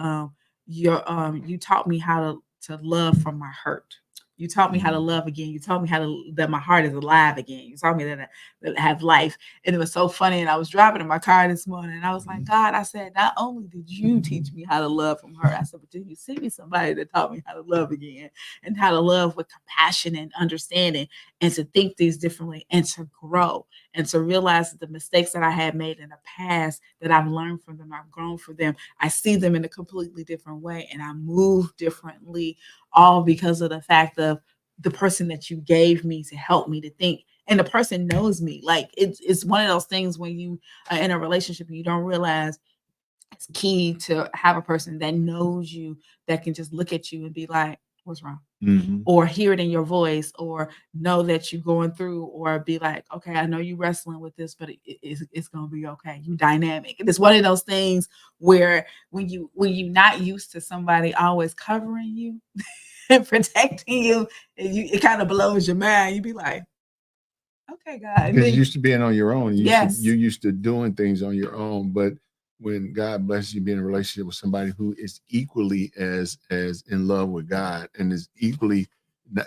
you taught me how to love from my hurt. You taught me how to love again. You taught me that my heart is alive again. You taught me that I have life. And it was so funny. And I was driving in my car this morning and I was like, God, I said, not only did you teach me how to love from her, I said, but did you send me somebody that taught me how to love again and how to love with compassion and understanding and to think things differently and to grow and to realize that the mistakes that I had made in the past, that I've learned from them, I've grown from them. I see them in a completely different way and I move differently, all because of the fact of the person that you gave me to help me to think. And the person knows me. Like it's one of those things when you are in a relationship and you don't realize it's key to have a person that knows you, that can just look at you and be like, what's wrong? Mhm. Or hear it in your voice, or know that you're going through, or be like, okay, I know you're wrestling with this, but it's gonna be okay. You dynamic. And it's one of those things where when you're not used to somebody always covering you and protecting you, and it kind of blows your mind. You be like, okay, God. And Because you then, used to being on your own. yes, You used to doing things on your own. But when God blesses you being in a relationship with somebody who is equally as in love with God and is equally,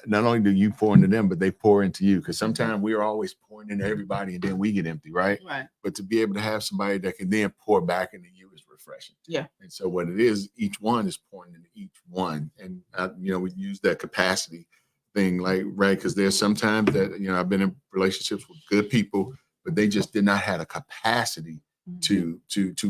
not only do you pour into them, but they pour into you. Because sometimes we're always pouring into everybody and then we get empty, right? right, But to be able to have somebody that can then pour back into you is refreshing. yeah, And so what it is, each one is pouring into each one. And, we use that capacity thing, like, right? Because there's sometimes that, I've been in relationships with good people, but they just did not have a capacity to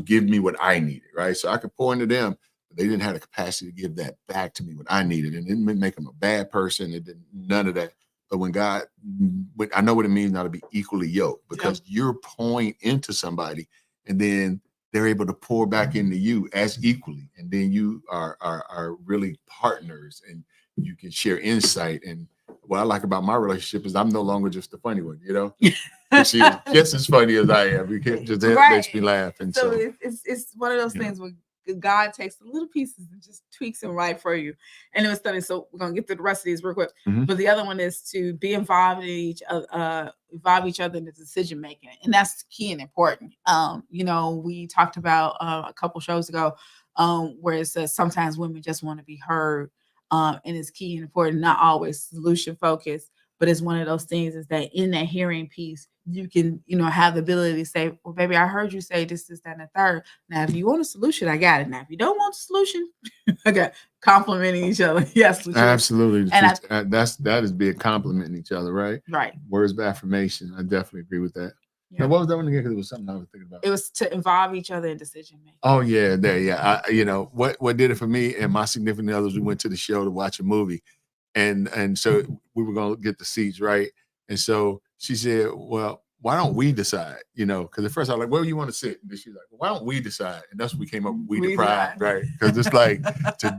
give me what I needed, right? So I could pour into them, but they didn't have the capacity to give that back to me what I needed. And it didn't make them a bad person. It didn't, none of that. But when I know what it means now to be equally yoked, because you're pouring into somebody and then they're able to pour back into you as equally. And then you are really partners and you can share insight. And what I like about my relationship is I'm no longer just the funny one, She is just as funny as I am. You can't just makes me laugh. And so it's one of those things where God takes the little pieces and just tweaks them right for you. And it was funny. So we're gonna get through the rest of these real quick. Mhm. But the other one is to be involved in each other in the decision making, and that's key and important. We talked about a couple shows ago where it says sometimes women just want to be heard. And it's key and important, not always solution focused, but it's one of those things is that in that hearing piece, you can, have the ability to say, well, baby, I heard you say this, that, and the third. Now, if you want a solution, I got it. Now, if you don't want a solution, okay, complimenting each other. Yes, absolutely. And that is being complimenting each other, right? Right. Words of affirmation. I definitely agree with that. Yeah. Now, what was that one again? Because it was something I was thinking about. It was to involve each other in decision making. Oh yeah, what did it for me and my significant others? We went to the show to watch a movie, and so we were gonna get the seats, right? And so she said, "Well, why don't we decide?" Because at first I was like, "Where do you want to sit?" And she's like, well, "Why don't we decide?" And that's what we came up with. We deprived, right? Because it's like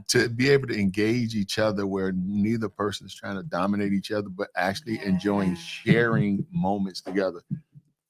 to be able to engage each other where neither person is trying to dominate each other, but actually enjoying sharing moments together.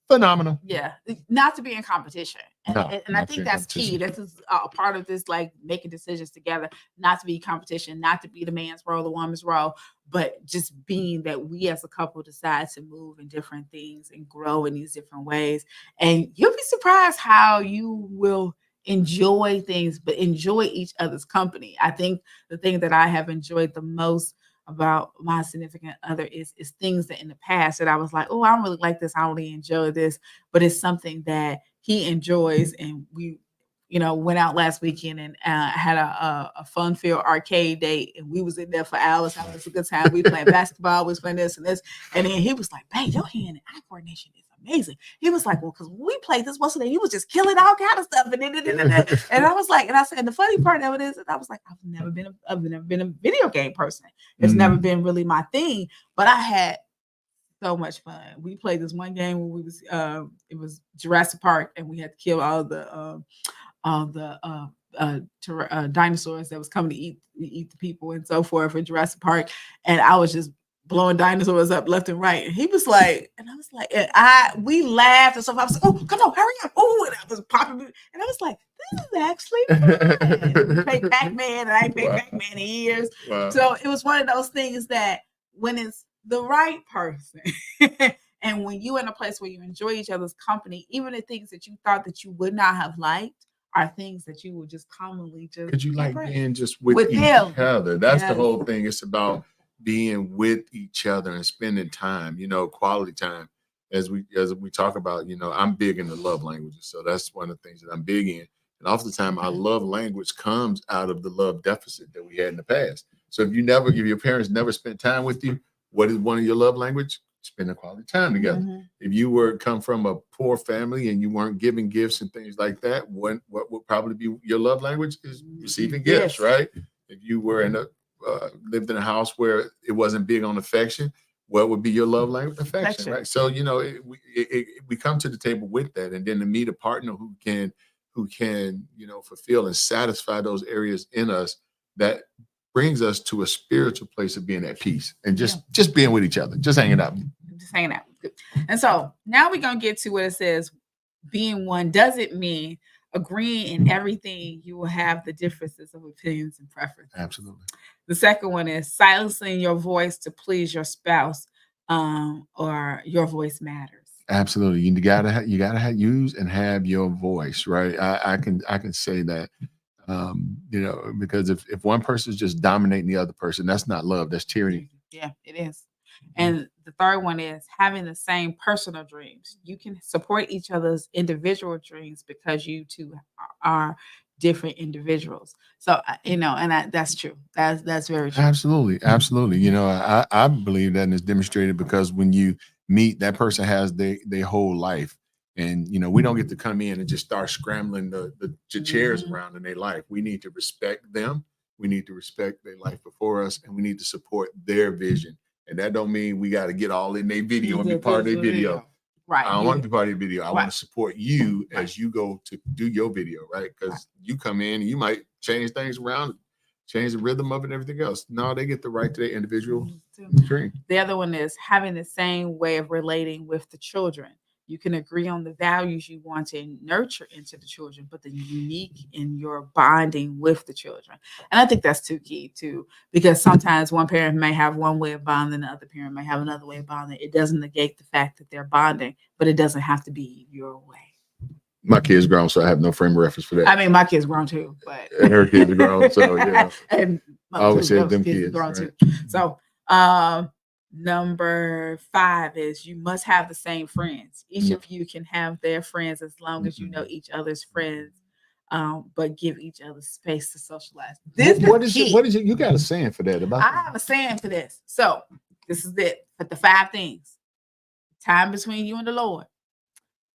Phenomenal. Yeah, not to be in competition. And I think that's key. This is a part of this, like making decisions together, not to be competition, not to be the man's role, the woman's role, but just being that we as a couple decide to move in different things and grow in these different ways. And you'll be surprised how you will enjoy things, but enjoy each other's company. I think the thing that I have enjoyed the most about my significant other is things that in the past that I was like, oh, I don't really like this, I don't really enjoy this, but it's something that he enjoys. And we went out last weekend and had a fun-filled arcade date, and we was in there for hours having a good time. We playing basketball, we was playing this and this, and then he was like, babe, your hand and eye coordination is amazing. He was like, well, because when we played this once a day, he was just killing all kind of stuff. And I was like, and I said, and the funny part of it is that I was like, I've never been a video game person. It's never been really my thing, but I had so much fun. We played this one game where it was Jurassic Park, and we had to kill all the dinosaurs that was coming to eat the people and so forth in Jurassic Park. And I was just blowing dinosaurs up left and right. And he was like, and I was like, and we laughed and stuff. I was like, oh, come on, hurry up. Oh, and I was popping. And I was like, this is actually fun. We played Pac-Man, and I ain't played Pac-Man in years. Wow. So it was one of those things that when it's the right person and when you're in a place where you enjoy each other's company, even the things that you thought that you would not have liked are things that you would just commonly just because you like being just with each other. That's the whole thing. It's about being with each other and spending time, quality time. As we talk about, I'm big into love languages. So that's one of the things that I'm big in. And oftentimes our love language comes out of the love deficit that we had in the past. So if your parents never spent time with you, what is one of your love language? Spending quality time together. If you come from a poor family and you weren't giving gifts and things like that, what would probably be your love language is receiving gifts, right? If you were lived in a house where it wasn't big on affection, what would be your love language? Affection, right? So we come to the table with that, and then to meet a partner who can fulfill and satisfy those areas in us, that brings us to a spiritual place of being at peace and just being with each other, just hanging out. And so now we're gonna get to what it says. Being one doesn't mean agreeing in everything. You will have the differences of opinions and preferences. Absolutely. The second one is silencing your voice to please your spouse, or your voice matters. Absolutely. You gotta use and have your voice, right? I can say that. Because if one person is just dominating the other person, that's not love, that's tyranny. Yeah, it is. And the third one is having the same personal dreams. You can support each other's individual dreams because you two are different individuals. So, that's true. That's very true. Absolutely. I believe that, and it's demonstrated because when you meet, that person has their whole life. And, we don't get to come in and just start scrambling the chairs around in their life. We need to respect them. We need to respect their life before us, and we need to support their vision. And that don't mean we got to get all in their video and be part of their video. Right. I don't want to be part of your video. I want to support you as you go to do your video, right? Because you come in and you might change things around, change the rhythm of it and everything else. No, they get the right to their individual dream. The other one is having the same way of relating with the children. You can agree on the values you want to nurture into the children, but the unique in your bonding with the children. And I think that's too key too, because sometimes one parent may have one way of bonding, the other parent may have another way of bonding. It doesn't negate the fact that they're bonding, but it doesn't have to be your way. My kid's grown, so I have no frame of reference for that. I mean, my kid's grown too, but and her kids are grown, so and I always said them kids grown right? too. So number 5 is you must have the same friends. Each of you can have their friends as long as you know each other's friends, but give each other space to socialize. What is it? You got a saying for that? I have a saying for this. So this is it. But the 5 things: time between you and the Lord,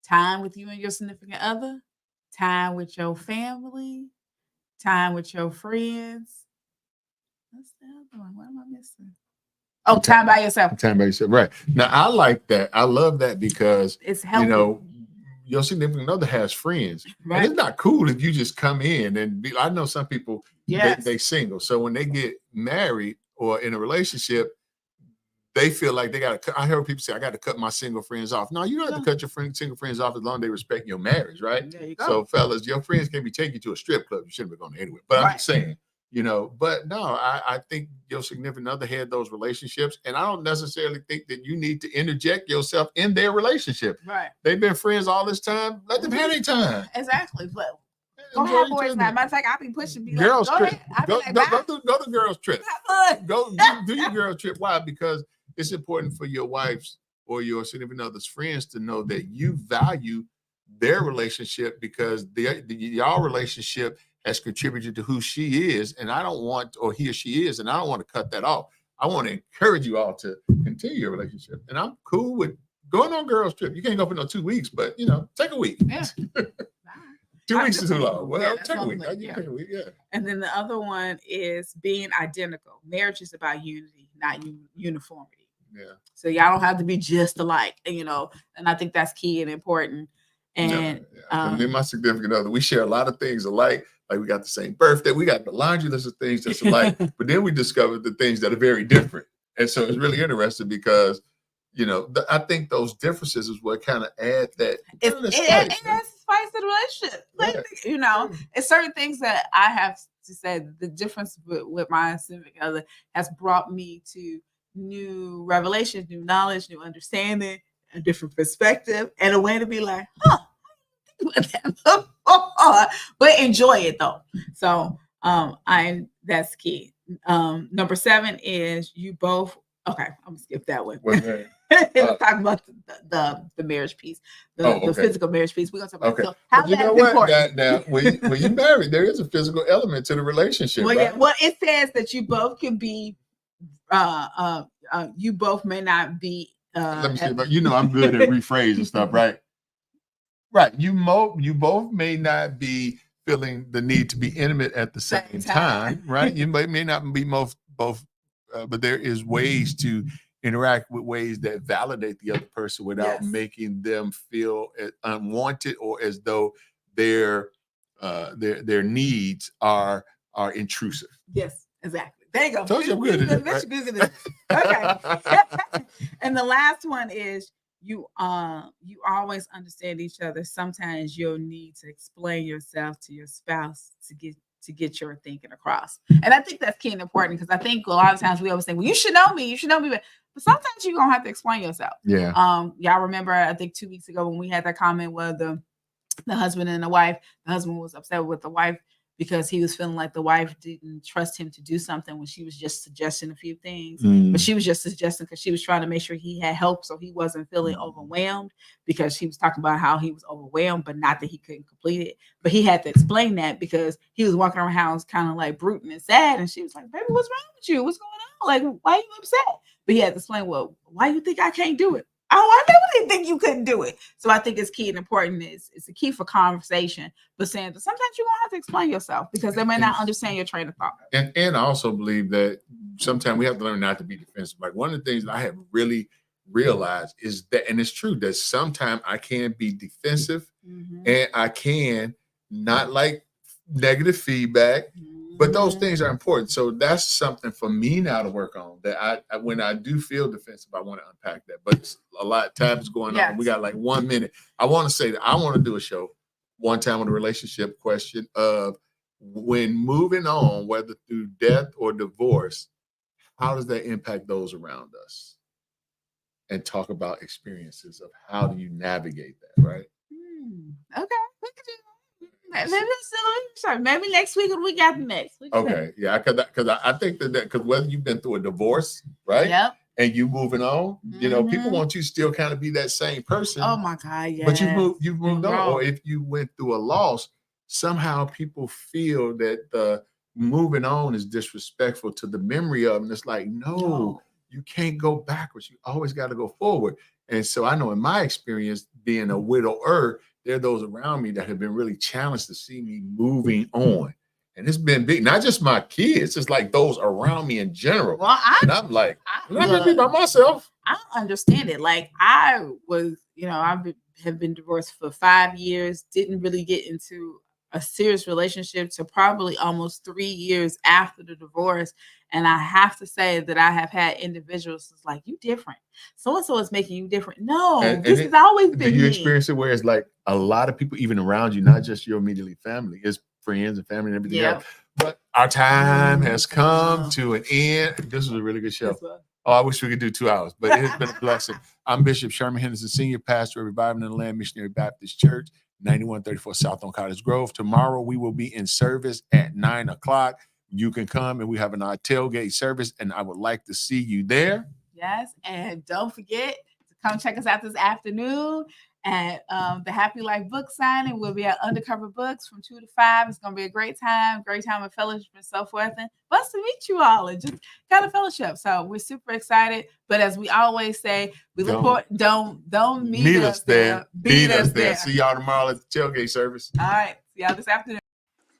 time with you and your significant other, time with your family, time with your friends. What's the other one? What am I missing? Oh, time by yourself. Time by yourself. Right. Now, I like that. I love that because, it's healthy. Your significant other has friends. Right. And it's not cool if you just come in and I know some people, they single. So when they get married or in a relationship, they feel like they got to, I heard people say, I got to cut my single friends off. No, you don't have to cut your single friends off as long as they respect your marriage, right? There you go. So fellas, your friends can be taking you to a strip club. You shouldn't be going anywhere. But I'm just saying, but no, I think your significant other had those relationships, and I don't necessarily think that you need to interject yourself in their relationship. Right. They've been friends all this time. Let them have their time. Exactly. But go have boys time. Matter of fact, I'll be pushing girls like, trip. Go do the girls trip. Go do your girls trip. Why? Because it's important for your wife's or your significant other's friends to know that you value their relationship because y'all relationship has contributed to who she is, and I don't want, or he or she is, and I don't want to cut that off. I want to encourage you all to continue your relationship, and I'm cool with going on girls trip. You can't go for no 2 weeks, but take a week. Yeah. 2 weeks is too long. Well, take a week. Yeah. Take a week. Yeah. And then the other one is being identical. Marriage is about unity, not uniformity. Yeah. So y'all don't have to be just alike, and I think that's key and important. And me and my significant other, we share a lot of things alike. Like we got the same birthday, we got the laundry list of things that's alike, but then we discovered the things that are very different. And so it's really interesting because, I think those differences is what kind of add that. It adds spice to the relationship. It's certain things that I have to say. The difference with my significant other has brought me to new revelations, new knowledge, new understanding, a different perspective, and a way to be like, but enjoy it though. So that's key. Number 7 is you both. Okay, I'm gonna skip that one. What's that? Let's talk about the marriage piece, the physical marriage piece. We're gonna talk about. Okay. So how But you know that's what? important. Now, when you married, there is a physical element to the relationship. Well, right? yeah. Well, it says that you both can be. You both may not be. Let me see. But I'm good at rephrasing stuff, right? Right. You both may not be feeling the need to be intimate at the same time, right? You may not be both, but there is ways to interact with ways that validate the other person without making them feel unwanted or as though their needs are intrusive. Yes, exactly. There you go. Told you I'm good at it. Okay. And the last one is you always understand each other. Sometimes you'll need to explain yourself to your spouse to get your thinking across. And I think that's key and important because I think a lot of times we always think, well, you should know me, but sometimes you're gonna have to explain yourself. Yeah. Y'all remember, I think 2 weeks ago when we had that comment where the husband and the wife, the husband was upset with the wife because he was feeling like the wife didn't trust him to do something when she was just suggesting a few things. But she was just suggesting because she was trying to make sure he had help so he wasn't feeling overwhelmed, because she was talking about how he was overwhelmed, but not that he couldn't complete it. But he had to explain that because he was walking around the house kind of like brooding and sad. And she was like, baby, what's wrong with you? What's going on? Like, why are you upset? But he had to explain, well, why do you think I can't do it? Oh, I never didn't think you couldn't do it. So I think it's key and important. It's a key for conversation, but saying that sometimes you're gonna have to explain yourself because they may not understand your train of thought. And I also believe that sometimes we have to learn not to be defensive. Like one of the things that I have really realized is that, and it's true, that sometimes I can be defensive and I can not like negative feedback. But those things are important. So that's something for me now to work on, that I when I do feel defensive, I want to unpack that. But a lot of times going on. We got like 1 minute. I want to say that I want to do a show one time on the relationship question of when moving on, whether through death or divorce, how does that impact those around us? And talk about experiences of how do you navigate that, right? Okay. We could do maybe next week or week after next. Okay, yeah, because I think that because whether you've been through a divorce, right? Yep. And you moving on, people want you to still kind of be that same person. Oh my God, yeah. But you've moved on. Or if you went through a loss, somehow people feel that moving on is disrespectful to the memory of, and it's like, no, you can't go backwards. You always got to go forward. And so I know in my experience, being a widower, there are those around me that have been really challenged to see me moving on. And it's been big, not just my kids, it's like those around me in general. Well, I'm like, I'm not gonna be by myself. I understand it. Like I have been divorced for 5 years, didn't really get into a serious relationship to probably almost 3 years after the divorce. And I have to say that I have had individuals who's like, you different. So-and-so is making you different. No, this has always been me. Do you me. experience it where it's like a lot of people, even around you, not just your immediate family, it's friends and family and everything else. But our time has come to an end. This was a really good show. Oh, I wish we could do 2 hours, but it has been a blessing. I'm Bishop Sherman Henderson, Senior Pastor of Reviving in the Land Missionary Baptist Church, 9134 South on Cottage Grove. Tomorrow we will be in service at 9 o'clock. You can come and we have an tailgate service, and I would like to see you there. Yes, and don't forget to come check us out this afternoon at the Happy Life book signing. We'll be at Undercover Books from 2 to 5. It's going to be a great time of fellowship and so forth. And blessed to meet you all and just kind of fellowship. So we're super excited. But as we always say, we look forward, don't meet us there. Beat us there. See y'all tomorrow at the tailgate service. All right. See y'all this afternoon.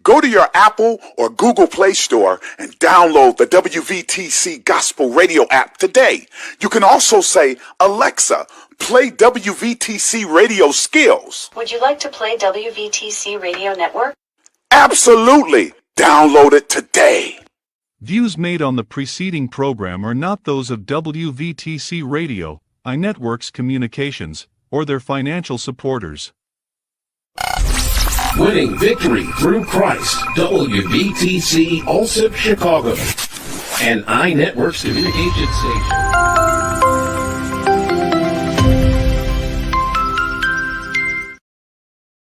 Go to your Apple or Google Play Store and download the WVTC Gospel Radio app today. You can also say, Alexa, play WVTC Radio Skills. Would you like to play WVTC Radio Network? Absolutely. Download it today. Views made on the preceding program are not those of WVTC Radio, iNetworks Communications, or their financial supporters. Winning victory through Christ, WVTC Allsip Chicago, and iNetworks Communication Station.